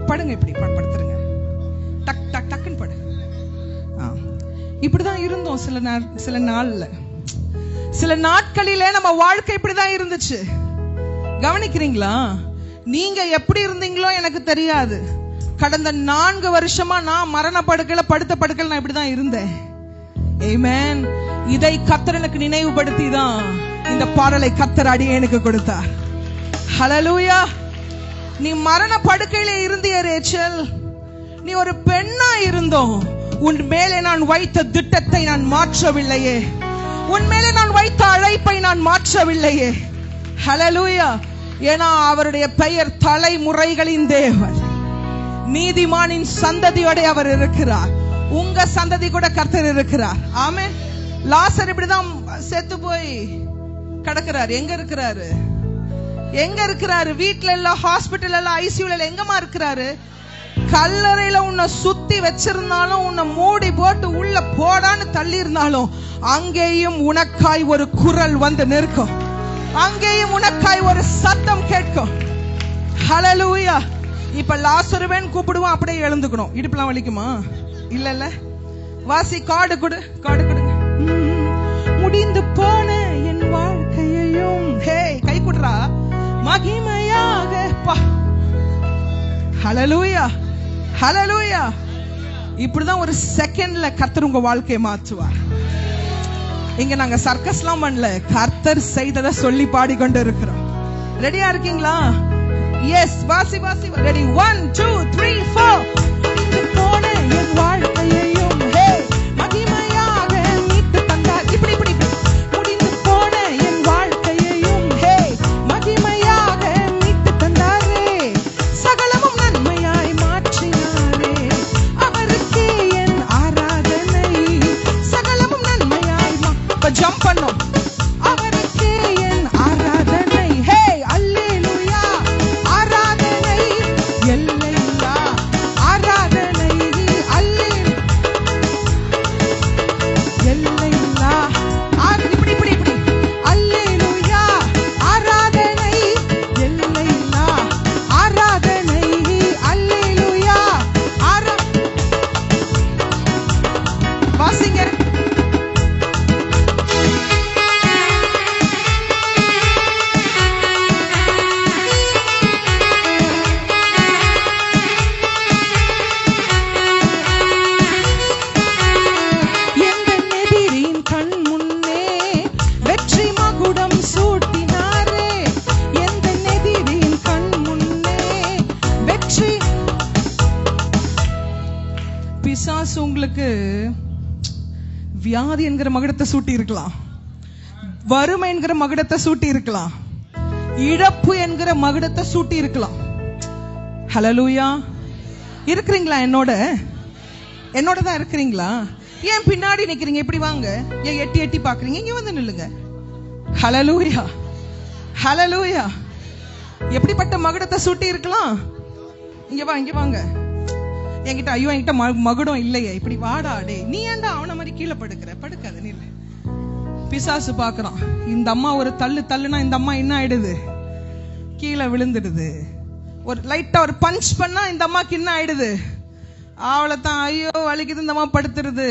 படுங்க. இப்படி படுத்துருங்க. டக்குன்னு படு. இப்படிதான் இருந்தோம் சில நாட்களிலே நம்ம வாழ்க்கை இப்படிதான் இருந்துச்சு. கவனிக்கிறீங்களா? நீங்க எப்படி இருந்தீங்களோ எனக்கு தெரியாது. கடந்த 4 வருஷமா நான் மரண படுக்கையில படுத்த படுக்கையில நான் இப்படிதான் இருந்தேன். ஆமென். இதை கர்த்தர் எனக்கு நினைவுபடுத்தி தான் இந்த பாடலை கர்த்தர் அடியேனுக்கு கொடுத்தார். ஹல்லேலூயா. நீ மரண படுக்கையில இருந்திய ரேச்சல், நீ ஒரு பெண்ணா இருந்தோம். உன் மேலே நான் வைத்த திட்டத்தை நான் மாற்றவில்லையே, உன் மேலே நான் வைத்த அழைப்பை நான் மாற்றவில்லையே. ஹல்லேலூயா. ஏன்னா அவருடைய பெயர் தலைமுறைகளின் தேவன், நீதிமானின் சந்ததியோட அவர் இருக்கிறார். உங்க சந்ததி கூட கர்த்தர் இருக்கிறார். ஆமென். லாசர் இப்படிதான் செத்து போய் கிடக்கிறார். எங்க இருக்கிறாரு? வீட்டுல இல்ல, ஹாஸ்பிட்டல் இல்ல, ஐசியூல எங்கமா இருக்கிறாரு? கல்லறையில உன்னை சுத்தி வச்சிருந்தாலும், உன்னை மூடி போட்டு உள்ள போடான்னு தள்ளி இருந்தாலும், அங்கேயும் உனக்காய் ஒரு குரல் வந்து நிற்கும். அங்கேயும் உனக்காய் ஒரு சத்தம் கேட்கும். ஹல்லேலூயா. இப்ப லாசருவேன் கூப்பிடுவோம், அப்படியே எழுந்துக்கணும். இடுப்புலாம் வலிக்குமா? இல்ல. வாசி. காடு கொடுங்க. முடிந்து போன என் வாழ்க்கையையும் கை குடுறா மகிமையாக. ஹல்லேலூயா. இப்படிதான் ஒரு செகண்ட்ல கர்த்தர் உங்க வாழ்க்கையை மாற்றுவார். இங்க நாங்க சர்க்கஸ்லாம் பண்ணல, கர்த்தர் செய்ததை சொல்லி பாடிக்கொண்டு இருக்கிறோம். ரெடியா இருக்கீங்களா? எஸ். வாசி. ரெடி. 1 2 3 4. போன என் வாழ்க்கையையும் மகிமையாக மீட்டு தந்தார். இப்படி முடிந்து போன என் வாழ்க்கையையும் மகிமையாக மீட்டு தந்தாரே. சகலமும் நன்மையாய் மாற்றினாரே, அவருக்கே என் ஆராதனை. சகலமும் நன்மையாய் ஜம்ப் பண்ணோம். அவருக்கே என் ஆராதனை. அல்லேலூயா. ஆராதனை எல்லையில்லா ஆராதனை. எல்லையில்லா இப்படி அல்லேலூயா. ஆராதனை எல்லையில்லா ஆராதனை. அல்லேலூயா. வாசிங்க. பிசாசு உங்களுக்கு வியாதி என்கிற மகுடத்தை சூட்டி இருக்கலாம், வறுமை என்கிற மகுடத்தை சூட்டி இருக்கலாம், இழப்பு என்கிற மகுடத்தை சூட்டி இருக்கலாம். ஹல்லேலூயா. இருக்கிறீங்களா? என்னோட தான் இருக்கிறீங்களா? ஏன் பின்னாடி நிக்கிறீங்க? இப்படி வாங்க. ஏன் எட்டி பாக்குறீங்க? இங்க வந்து நில்லுங்க. ஹல்லேலூயா. எப்படிப்பட்ட மகுடத்தை சூட்டி இருக்கலாம்? இங்க வாங்க. என்கிட்ட மகுடம் இல்லையே. இப்படி வாடா. டே, நீ ஏன்டா அவனை மாதிரி கீழே படுக்காத. நீ பிசாசு பாக்குறான். இந்த அம்மா ஒரு தள்ளுனா இந்த அம்மா என்ன ஆயிடுது? கீழே விழுந்துடுது. ஒரு லைட்டா ஒரு பஞ்ச் பண்ணா இந்த அம்மாக்கு என்ன ஆயிடுது? அவளை தான் ஐயோ வலிக்குது, இந்த அம்மா படுத்துருது.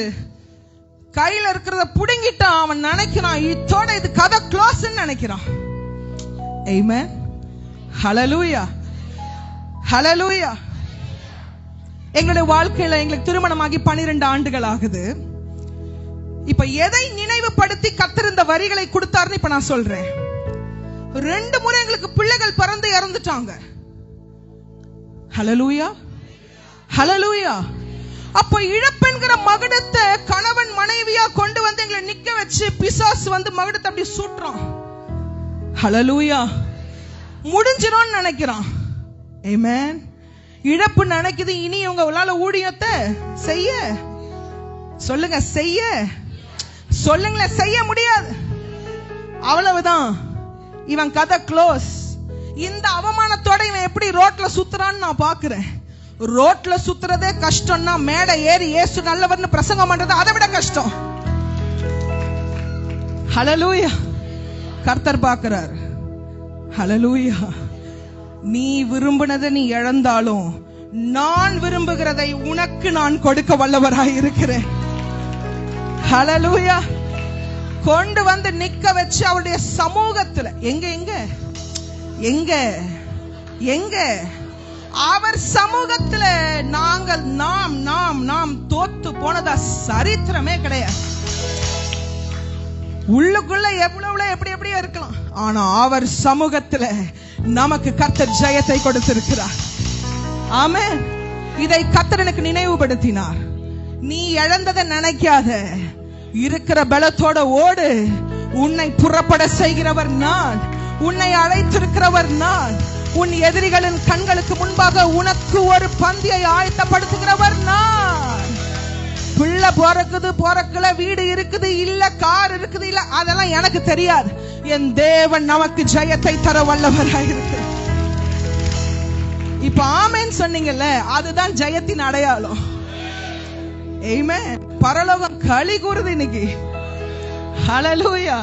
கையில இருக்கிறத புடுங்கிட்டான். அவன் நினைக்கிறான் இதோட இது கதை க்ளோஸ் நினைக்கிறான். ஆமென். ஹல்லேலூயா. எங்களுடைய வாழ்க்கையில எங்களுக்கு திருமணமாகி 12 ஆண்டுகள் ஆகுது. இப்ப எதை நினைவுபடுத்தி கர்த்தர் இந்த வரிகளை கொடுத்தாருன்னு இப்ப நான் சொல்றேன். 2 முறை எங்களுக்கு பிள்ளைகள் பிறந்து இறந்துட்டாங்க. ஹல்லேலூயா. அப்ப இழப்பென்கிற மகுடத்தை கணவன் மனைவியா கொண்டு வந்து எங்களை நிக்க வச்சு பிசாசு வந்து மகுடத்தை அப்படி சூட்டுறான். ஹல்லேலூயா. முடிஞ்சிரும் நினைக்கிறான். ஆமென். இழப்பு நினைக்குது. இனி உங்களால ஊழியத்தை செய்ய சொல்லுங்களேன், செய்ய முடியாது. அவ்வளவுதான், இவன் கதை க்ளோஸ். இந்த அவமானத்தோட இவன் எப்படி ரோட்ல சுத்துறான்னு நான் பாக்குறேன். ரோட்ல சுத்துறதே கஷ்டம்னா மேடை ஏறி இயேசு நல்லவர்னு பிரசங்கம் பண்றது அதை விட கஷ்டம். ஹல்லேலூயா. கர்த்தர் பார்க்கிறார். ஹல்லேலூயா. நீ விரும்பினதை நீ இழந்தாலும் நான் விரும்புகிறதை உனக்கு நான் கொடுக்க வல்லவராய் இருக்கிறேன். ஹல்லேலூயா. கொண்டு வந்து நிக்க வச்சு அவருடைய சமூகத்துல எங்க எங்க எங்க எங்க அவர் சமூகத்துல நாங்கள் நாம் நாம் நாம் தோத்து போனதா சரித்திரமே கிடையாது. உள்ளுக்குள்ள எவ்வளவு எப்படி எப்படியோ இருக்கலாம், ஆனா அவர் சமூகத்துல நமக்கு கர்த்தர் ஜெயத்தை கொடுத்திருக்கிறார். ஆமென். இதை கர்த்தர் எனக்கு நினைவுபடுத்தினார். நீ இழந்ததை நினைக்காத, இருக்கிற பலத்தோட ஓடு. உன்னை புறப்பட செய்கிறவர் நான், உன்னை அழைத்திருக்கிறவர் நான், உன் எதிரிகளின் கண்களுக்கு முன்பாக உனக்கு ஒரு பந்தியை ஆயத்தப்படுத்துகிறவர் நான். பிள்ளை பிறக்கல, வீடு இருக்குது இல்ல, கார் இருக்குது இல்ல, அதெல்லாம் எனக்கு தெரியாது. என் தேவன் நமக்கு ஜெயத்தை தர வல்லவராயிருக்கு. இப்ப ஆமென் சொன்னீங்கல்ல, அதுதான் ஜெயத்தின் அடையாளம். ஆமென். பரலோகம் களி கூறுது இன்னைக்கு. ஹல்லேலூயா.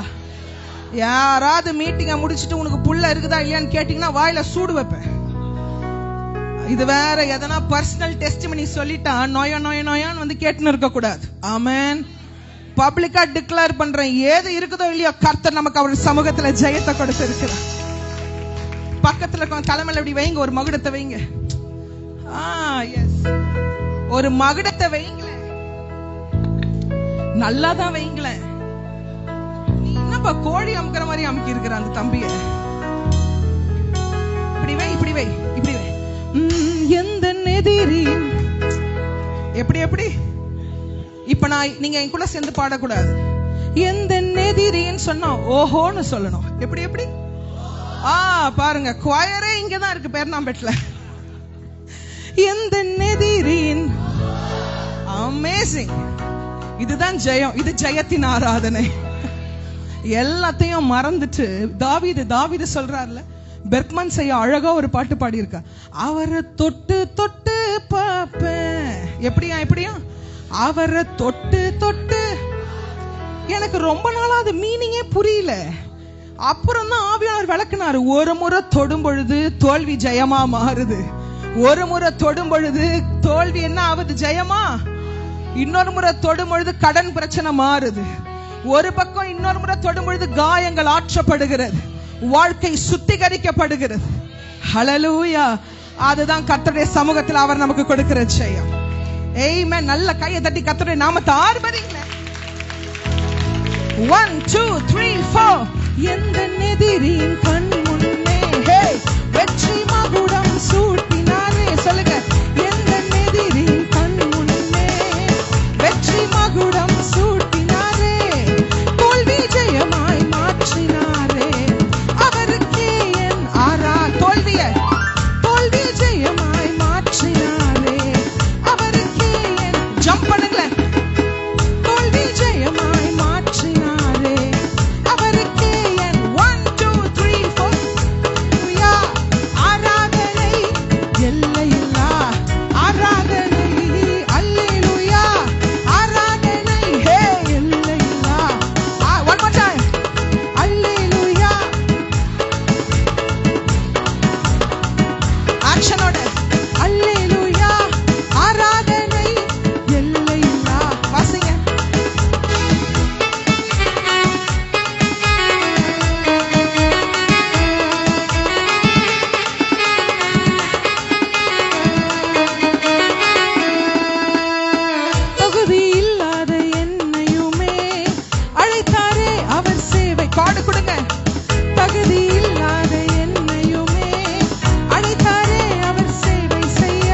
யாராவது மீட்டிங்க முடிச்சிட்டு உனக்கு புள்ள இருக்குதா இல்லையான்னு கேட்டீங்கன்னா வாயில சூடு வைப்பேன். இது வேற எதனா பர்சனல் டெஸ்டிமனி சொல்லிட்டா நோய நோய நோயான்னு வந்து கேட்டுன்னு இருக்க கூடாது. ஆமென். பப்ளிக்கா டிக்ளேர் பண்றேன், ஏது இருக்குதோ இல்லையோ கர்த்தர் நமக்கு அவர் சமூகத்துல ஜெயத்தை கொடுத்து இருக்கிறார். பக்கத்துல இருக்க தலைமையில இப்படி வைங்க, ஒரு மகுடத்தை வைங்க. எஸ், ஒரு மகுடத்தை வைங்களேன், நல்லாதான் வைங்களேன். நீ என்னப்பா கோழி அமுக்கிற மாதிரி அமுக்கி இருக்கிற அந்த தம்பிய? இப்படி வை, இப்படி வை, இப்படி வை. எந்த எதிரி எப்படி எப்படி? இப்ப நான் நீங்க என் கூட சேர்ந்து பாடக்கூடாது. எந்த எதிரின்னு சொன்னா ஓஹோன்னு சொல்லணும். எப்படி எப்படி? பாருங்க, குவாயரே இங்கதான் இருக்கு பேர்னாம்பேட்ல. எந்த எதிரின். அமேசிங். இதுதான் ஜெயம். இது ஜெயத்தின் ஆராதனை. எல்லாத்தையும் மறந்துட்டு தாவீது சொல்றாருல, பெர்க்மன் செய்ய அழகா ஒரு பாட்டு பாடி இருக்க. அவரை தொட்டு தொட்டு பாப்பேன். எப்படியா அவரை தொட்டு தொட்டு. எனக்கு ரொம்ப நாளா அது மீனிங்கே புரியல. அப்புறம் தான் ஆவியானவர் விளக்குனாரு. ஒரு முறை தொடும் பொழுது தோல்வி ஜெயமா மாறுது, ஒரு முறை தொடும் பொழுது தோல்வி என்ன ஆகுது? ஜெயமா. இன்னொரு முறை தொடும் பொழுது கடன் பிரச்சனை மாறுது. ஒரு பக்கம் இன்னொரு முறை தொடும் பொழுது காயங்கள் ஆற்றப்படுகிறது, வாழ்க்கை சுத்திகரிக்கப்படுகிறது. ஹல்லேலூயா. அதுதான் கர்த்தருடைய சமூகத்தில் அவர் நமக்கு கொடுக்கிற ஜெயம். ஆமென். நல்ல கையை தட்டி கர்த்தருடைய நாமத்தை ஆர்ப்பரிங்களேன். 1 2 3 4. எந்த எதிரின் கண் முன்னே வெற்றி மகுடம் சூட்டினாரே. சொல்லுங்க. எந்த எதிரின் கண் முன்னே வெற்றி மகுடம் சூட்டினாரே, தோல்வி ஜெயமாய் மாற்றினாரே, அவருக்கே என் தோல்வி ஜெயமாய் மாற்றினாரே, அவருக்கே என் ஜம்ப் பண்ணுங்களேன். தோல்வி ஜெயமாய் மாற்றினாரே, அவருக்கே என் 1 2 3 4. ஆராதனை எல்லையில்லா ஆராதனை. அல்லேலூயா. ஆராதனை எல்லையில்லா. One more time. அல்லேலூயா. ஆக்ஷனோட அல்லேலூயா. ஆராதனை எல்லையில்லா. வாசிங்க. தகுதி இல்லாத என்னையுமே அழைத்தாரே அவர் சேவை. காடு கொடுங்க. தகுதி இல்லாத என்னையுமே அழைத்தாரே அவர் சேவை செய்ய,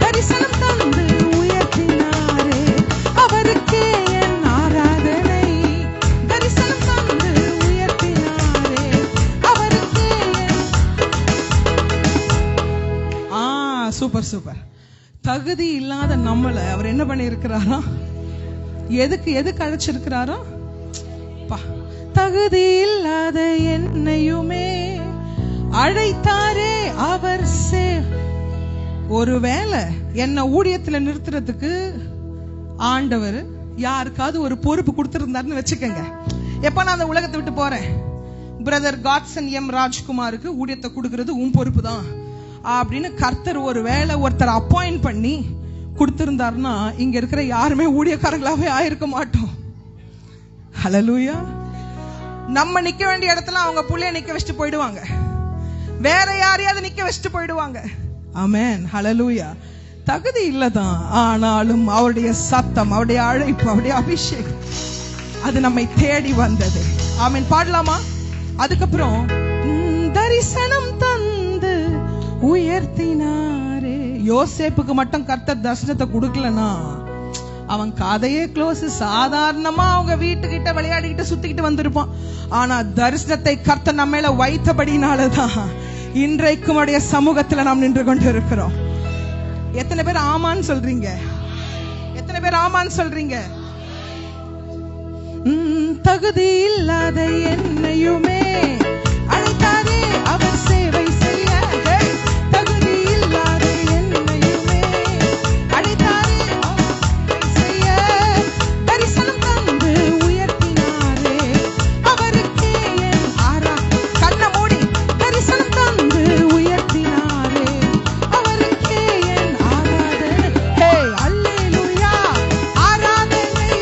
தரிசனம் தந்து உயர்த்தினாரே, அவருக்கே என் ஆராதனை. தரிசனம் தந்து உயர்த்தினாரே, அவருக்கே என். Super super. தகுதி இல்லாத நம்மள அவர் என்ன பண்ணி இருக்கிறாரோ, எதுக்கு அழைச்சிருக்கிறாரோ. தகுதி இல்லாத என்னையுமே அழைத்தாரே அவர் ஒருவேளை என்ன ஊழியத்துல நிறுத்துறதுக்கு ஆண்டவர் யாருக்காவது ஒரு பொறுப்பு கொடுத்திருந்தாருன்னு வச்சுக்கோங்க, எப்ப நான் அந்த உலகத்தை விட்டு போறேன், பிரதர் காட்சன் எம் ராஜ்குமாருக்கு ஊழியத்தை கொடுக்கறது உன் பொறுப்பு தான் அப்படின்னு கர்த்தர் ஒரு வேளை ஒருத்தர் அப்பாயிண்ட் பண்ணி கொடுத்திருந்தாருன்னா இங்க இருக்கிற யாருமே ஊழியக்காரங்களாவே ஆயிருக்க மாட்டோம். ஹல்லேலூயா. நம்ம நிக்க வேண்டிய இடத்துல அவங்க புள்ளைய நிக்க வச்சுட்டு போயிடுவாங்க, வேற யாரையாவது நிக்க வச்சுட்டு போயிடுவாங்க. ஆமென். ஹல்லேலூயா. தகுதி இல்லதான், ஆனாலும் அவருடைய சத்தம், அவருடைய அழைப்பு, அவருடைய அபிஷேகம் அது நம்மை தேடி வந்தது. ஆமென். பாடலாமா? அதுக்கப்புறம் தரிசனம் தந்து உயர்த்தினாரே. யோசேப்புக்கு மட்டும் கர்த்தர் தரிசனத்தை கொடுக்கலனா அவன் கதையே க்ளோஸ். சாதாரணமா அவங்க வீட்டுக்கிட்ட விளையாடிக்கிட்டு சுத்திக்கிட்டு வந்திருப்பான். ஆனா தரிசனத்தை கர்த்தர் நம்ம மேல வைத்தபடினாலதான் இன்றைக்கும் அவருடைய சமூகத்துல நாம் நின்று கொண்டு இருக்கிறோம். எத்தனை பேர் ஆமான்னு சொல்றீங்க? எத்தனை பேர் ஆமான்னு சொல்றீங்க? தகுதி இல்லாத என்னையுமே அழைத்தாரே அவர் சேவை செய்ய. தகுதி இல்லாத என்னையுமே அழைத்தாரே அவர் செய்ய. தரிசனம் தந்து உயர்த்தினாரே அவருக்கே என் கண்ணை மூடி தரிசனம் தந்து உயர்த்தினாரே அவருக்கே என் ஆராதனை. ஹே அல்லேலூயா. ஆராதனை.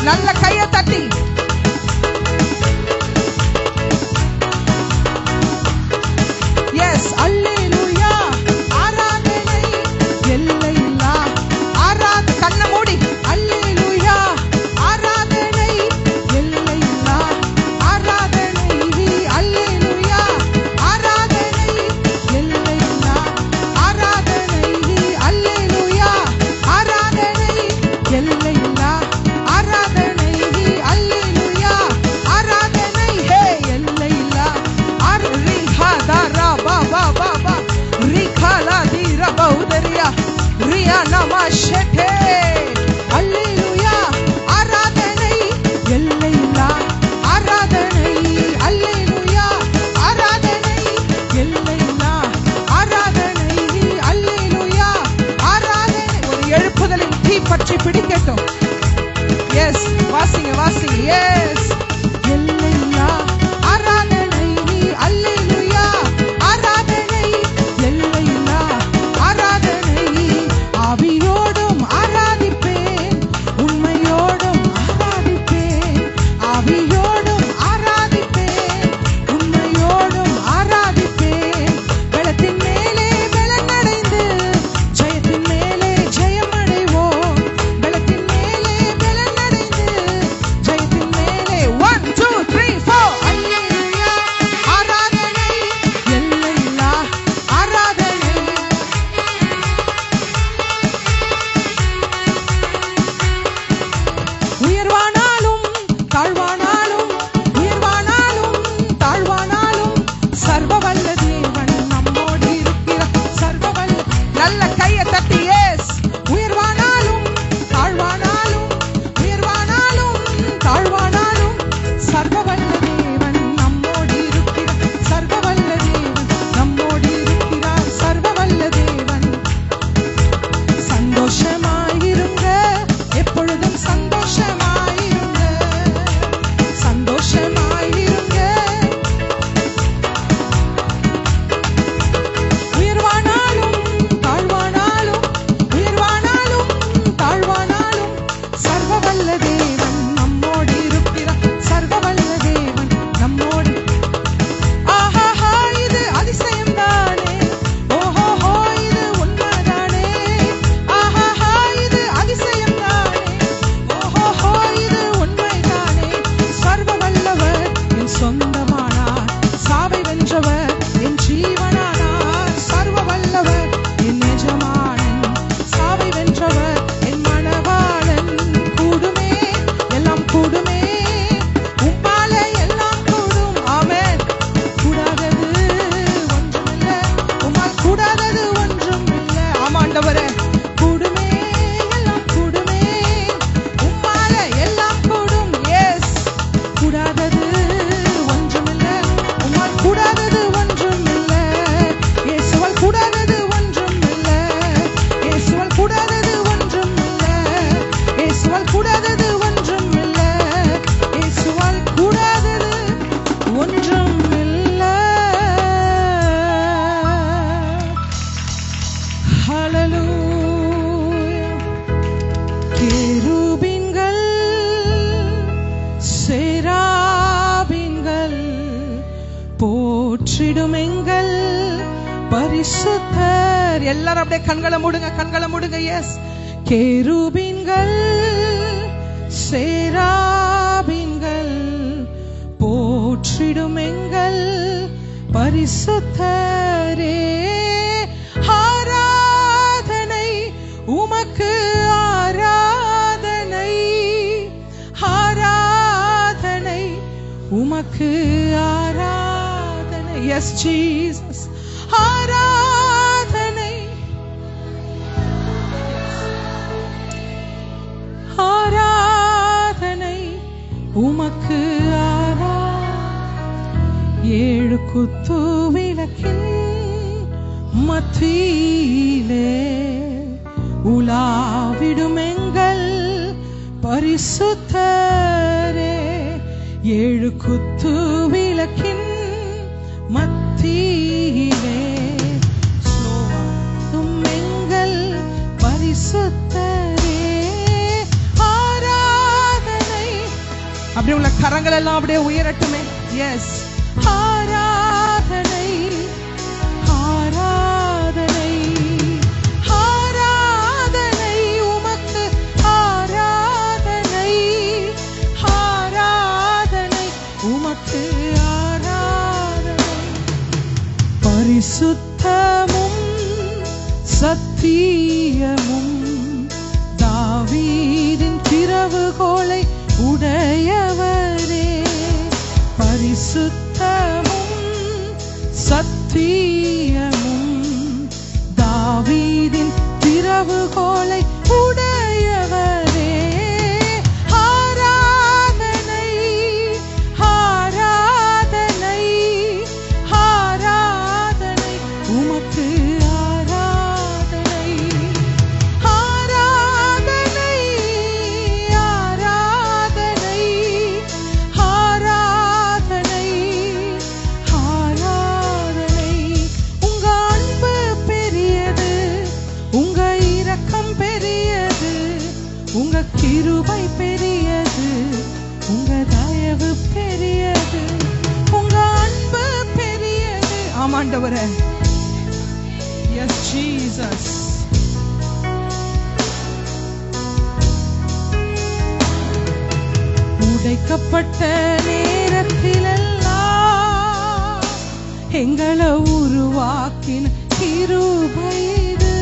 நல்ல கையை தட்டி எஸ் அல்லேலூயா. ஆராதனை எல்லையில்லா. கண்ணை மூடி அல்லேலூயா. ஆராதனை எல்லையில்லா. ஆராதனை அல்லேலூயா. ஆராதனை எல்லையில்லா. ஆராதனை அல்லேலூயா. ஆராதனை எல்லையில்லா. ஆராதனை அல்லேலூயா. ஆராதனை ஹே எல்லையில்லா. ரிஹா தாரா பா பா பா பா ரிகாலா தீரா பௌதரியா ரியா நமஷே. அல்லேலூயா. ஆராதனை எல்லையில்லா. ஆராதனை அல்லேலூயா. ஆராதனை எல்லையில்லா. ஆராதனை அல்லேலூயா. ஆராதனை. ஒரு எழுப்புதலின் தீ பற்றி பிடிக்கட்டும். எஸ் வாசிங்க வாசிங்க. எஸ் எல்லையில்லா. ஆராதனை அல்லேலூயா. ஆராதனை எல்லையில்லா. ஆராதனை ஆவியோடும் ஆராதி ஹalleluya. கேருபீன்கள் சேராபீன்கள் போற்றிடும் எங்கள் பரிசுத்தர். எல்லாரும் அப்படியே கண்களை மூடுங்க. எஸ். கேருபீன்கள் சேராபீன்கள் போற்றிடும் எங்கள் பரிசுத்தரே. ஆராதனை உமக்கு, ஆராதனை ஆராதனை உமக்கு, ஆராதனை. S Jesus. ஆராதனை ஆராதனை உமக்கு, ஏழு குத்து விளக்கின் மத்தியிலே உலாவிடும் எங்கள் பரிசுத்தரே. ஏழு குத்து விளக்கின் மத்தியிலே ஸ்லோவாடும் எங்கள் பரிசுத்தரே. ஆராதனை. அப்படி உள்ள கரங்கள் எல்லாம் அப்படியே உயரட்டுமே. எஸ். ஆராதனை ஆராதனை ஆராதனை உமக்கு, ஆராதனை ஆராதனை உமக்கு, ஆராதனை. பரிசுத்தமும் சத்தியமும் தாவீதின் திறவுகோலை உடையவரே. பரிசுத்தமும் சத்தியமும் தாவீதின் திறவுகோலை உடையவரே. ஆராதனை ஆராதனை ஆராதனை உமக்கு, ஆராதனை ஆராதனை ஆராதனை ஆராதனை ஆராதனை. உங்க அன்பு பெரியது, உங்க இரக்கம் பெரியது, உங்க கிருபை பெரியது, உங்க தயவு பெரியது, உங்க அன்பு பெரியது. ஆமாண்டவரே. Yes Jesus. உடைக்கப்பட்ட நேரத்திலெல்லாம் எங்களை உருவாக்கின கிருபை இது.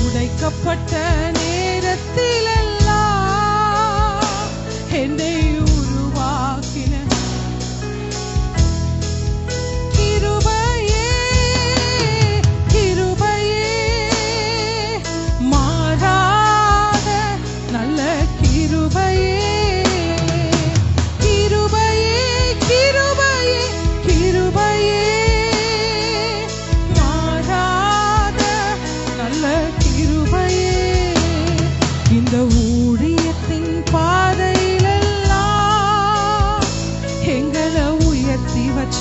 உடைக்கப்பட்ட நேரத்திலெல்லாம் என்னை உருவாக்கின கிருபையே, கிருபையே, மாறாத நல்ல கிருபையே, கிருபையே, கிருபையே, கிருபையே, மாறாத நல்ல கிருபையே. இந்த ஊழியத்தின் பாதையிலெல்லாம் எங்களை உயர்த்தி வச்ச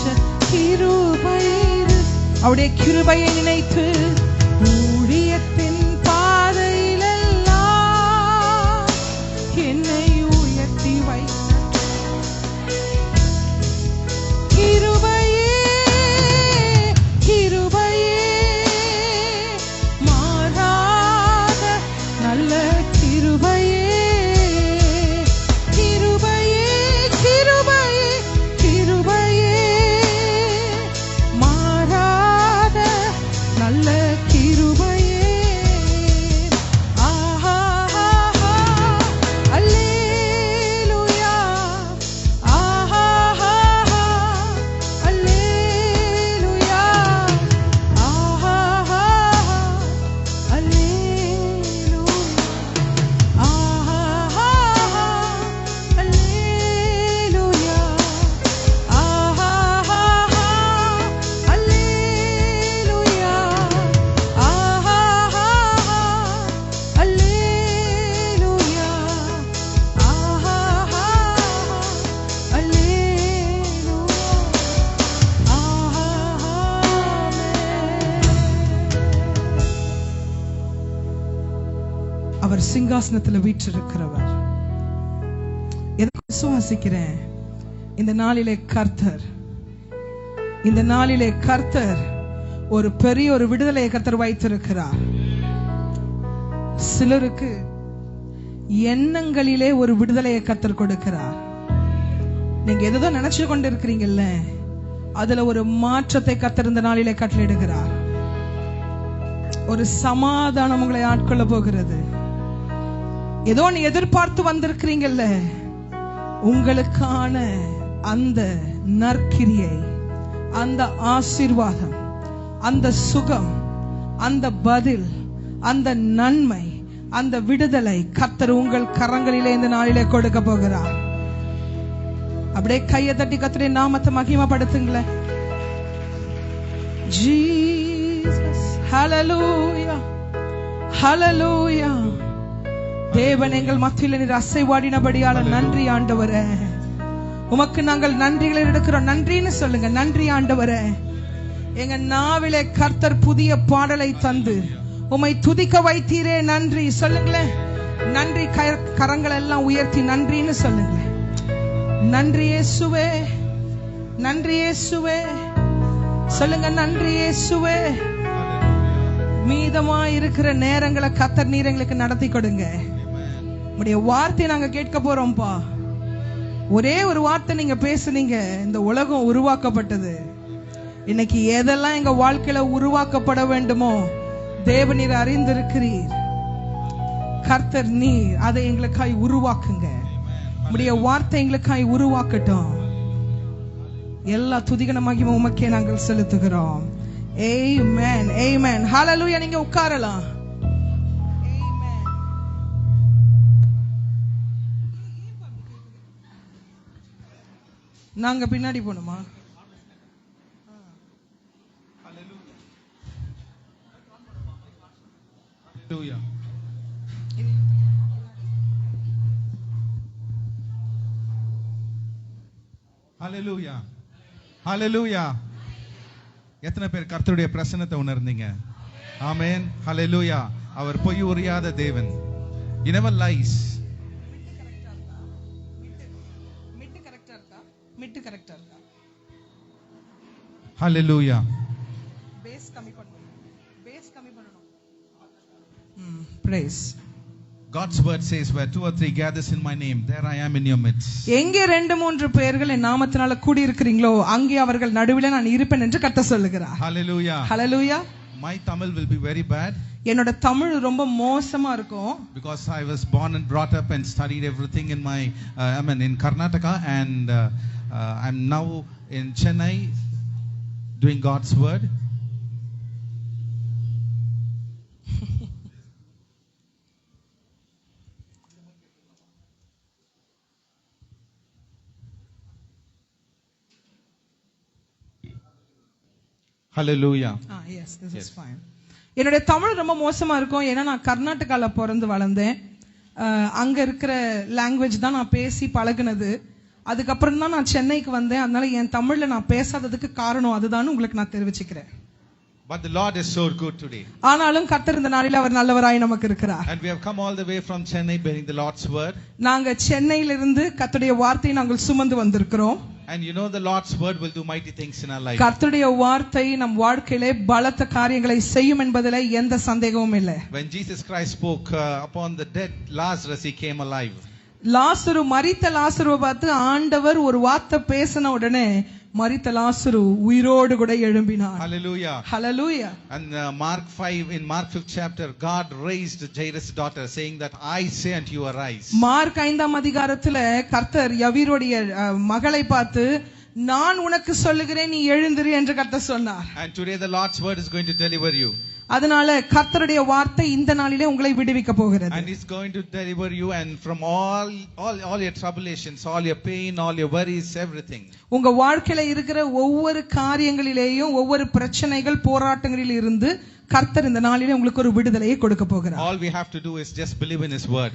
கிருபை இது. அவருடைய கிருபையை நினைத்து ஊழியத்தின் பாதையிலெல்லாம் என்னை உயர்த்தி வைத்த கிருபையே, கிருபையே, மாறாத நல்ல கிருபையே, கிருபையே, கிருபையே, கிருபையே, மாறாத நல்ல அவர் சிங்காசனத்துல வீற்றிருக்கிறவர். எதை விசுவாசிக்கிறேன்? இந்த நாளிலே கர்த்தர் ஒரு பெரிய ஒரு விடுதலையை கர்த்தர் வைத்திருக்கிறார். சிலருக்கு எண்ணங்களிலே ஒரு விடுதலையை கர்த்தர் கொடுக்கிறார். நீங்க எதோ நினைச்சு கொண்டு இருக்கிறீங்கல்ல, அதுல ஒரு மாற்றத்தை கர்த்தர் இந்த நாளிலே கட்டளையிடுகிறார். ஒரு சமாதானம் உங்களை ஆட்கொள்ள போகிறது. ஏதோ நீ எதிர்பார்த்து வந்திருக்கிறீங்கல்ல, உங்களுக்கான அந்த நற்கிரியை, அந்த ஆசீர்வாதம், அந்த சுகம், அந்த பதில், அந்த நன்மை, அந்த விடுதலை கர்த்தர் உங்கள் கரங்களிலே இந்த நாளிலே கொடுக்க போகிறார். அப்படியே கையை தட்டி கர்த்தருடைய நாமத்தை மகிமைப்படுத்துங்களேன். ஜீசஸ், ஹல்லேலூயா, ஹல்லேலூயா. தேவன் எங்கள் மத்தியில் நீர் அசைவாடினபடியால நன்றி ஆண்டவரே. உமக்கு நாங்கள் நன்றிகளை எடுக்கிறோம். நன்றின்னு சொல்லுங்க. நன்றி ஆண்டவரே. எங்க நாவிலே கர்த்தர் புதிய பாடலை தந்து உம்மை துதிக்க வைத்தீரே, நன்றி சொல்லுங்களேன். நன்றி. கரங்கள் எல்லாம் உயர்த்தி நன்றின்னு சொல்லுங்களேன். நன்றி இயேசுவே, நன்றி இயேசுவே சொல்லுங்க. நன்றி இயேசுவே. மீதமாய் இருக்கிற நேரங்களை கர்த்தர் நீர் எங்களுக்கு நடத்தி கொடுங்க. உம்முடைய வார்த்தையை நாங்க கேட்க போறோம்ப்பா. ஒரே ஒரு வார்த்தை நீங்க பேசுனீங்க, இந்த உலகம் உருவாக்கப்பட்டது. இன்னைக்கு எதெல்லாம் எங்க வாழ்க்கையில உருவாக்கப்பட வேண்டுமோ தேவநீர் அறிந்திருக்கிறீர். கர்த்தர் நீர் அதை எங்களுக்காய் உருவாக்குங்க. உம்முடைய வார்த்தை எங்களுக்காய் உருவாக்கட்டும். எல்லா துதிகன மகிமை உமக்கே நாங்கள் செலுத்துகிறோம். ஆமென், ஆமென், ஹல்லேலூயா. நீங்க உட்காரலாம். நாங்க பின்னாடி போணுமா? ஹல்லேலூயா, ஹல்லேலூயா. எத்தனை பேர் கர்த்தருடைய பிரசன்னத்தை உணர்ந்தீங்க? ஆமென், ஹல்லேலூயா. அவர் பொய் உரையாத தேவன். He never lies. மிட்டு கரெக்டா இருக்கா? ஹல்லேலூயா. பேஸ் கம்மி பண்ணணும். Praise. God's word says, where 2 or 3 gathers in my name, there I am in your midst. எங்கே 2-3 பேர்கள் என் நாமத்தினால கூடி இருக்கிறீங்களோ அங்கே அவர்கள் நடுவிலே நான் இருப்பேன் என்று கர்த்தர் சொல்லுகிறார். Hallelujah. Hallelujah. My Tamil will be very bad. என்னோட தமிழ் ரொம்ப மோசமா இருக்கும். Because I was born and brought up and studied everything in my in Karnataka, and I'm now in Chennai doing God's word. Hallelujah. Yes, this is fine. என்னோட தமிழ் ரொம்ப மோசமா இருக்கும். ஏன்னா நான் கர்நாடகால பிறந்து வளர்ந்தேன். அங்க இருக்கிற லாங்குவேஜ் தான் நான் பேசி பழகுனது. அதுக்கப்புறம் தான் நான் சென்னைக்கு வந்தேன். அதனால என் தமிழ்ல நான் பேசாததுக்கு காரணம் அதுதான் உங்களுக்கு நான் தெரிவிச்சுக்கிறேன். But the Lord is so good today. ஆனாலும் கர்த்தர் இந்த நாளிலே அவர் நல்லவராய் நமக்கு இருக்கிறார். And we have come all the way from Chennai bearing the Lord's word. நாங்க சென்னையிலிருந்து கர்த்தருடைய வார்த்தையை நாங்கள் சுமந்து வந்திருக்கிறோம். And you know the Lord's word will do mighty things in our life. கர்த்தருடைய வார்த்தை நம் வாழ்க்கையிலே பலத்த காரியங்களை செய்யும் என்பதிலே எந்த சந்தேகமும் இல்லை. When Jesus Christ spoke upon the dead Lazarus, he came alive. லாசரு, மரித்த லாசருவை பார்த்து ஆண்டவர் ஒரு வார்த்தை பேசின உடனே மரித்த லாசரு உயிரோடு கூட எழும்பினார். Hallelujah. Hallelujah. And in Mark 5th chapter, God raised Jairus' daughter, saying that I say unto you, arise. Mark 5ஆம் அதிகாரத்துல கர்த்தர் யவீரோடைய மகளை பார்த்து நான் உனக்கு சொல்லுகிறேன், நீ எழுந்திரு என்று கர்த்தர் சொன்னார். And today the Lord's word is going to deliver you. அதனால கர்த்தருடைய வார்த்தை இந்த நாளிலே உங்களை விடுவிக்க போகிறது. And it's going to deliver you and from all your tribulations, all your pain, all your worries, everything. உங்க வாழ்க்கையில இருக்கிற ஒவ்வொரு காரியங்களிலேயும் ஒவ்வொரு பிரச்சனைகள் போராட்டங்களில் இருந்து கர்த்தர் இந்த நாளிலே உங்களுக்கு ஒரு விடுதலையை கொடுக்க போகிறார். All we have to do is just believe in his word.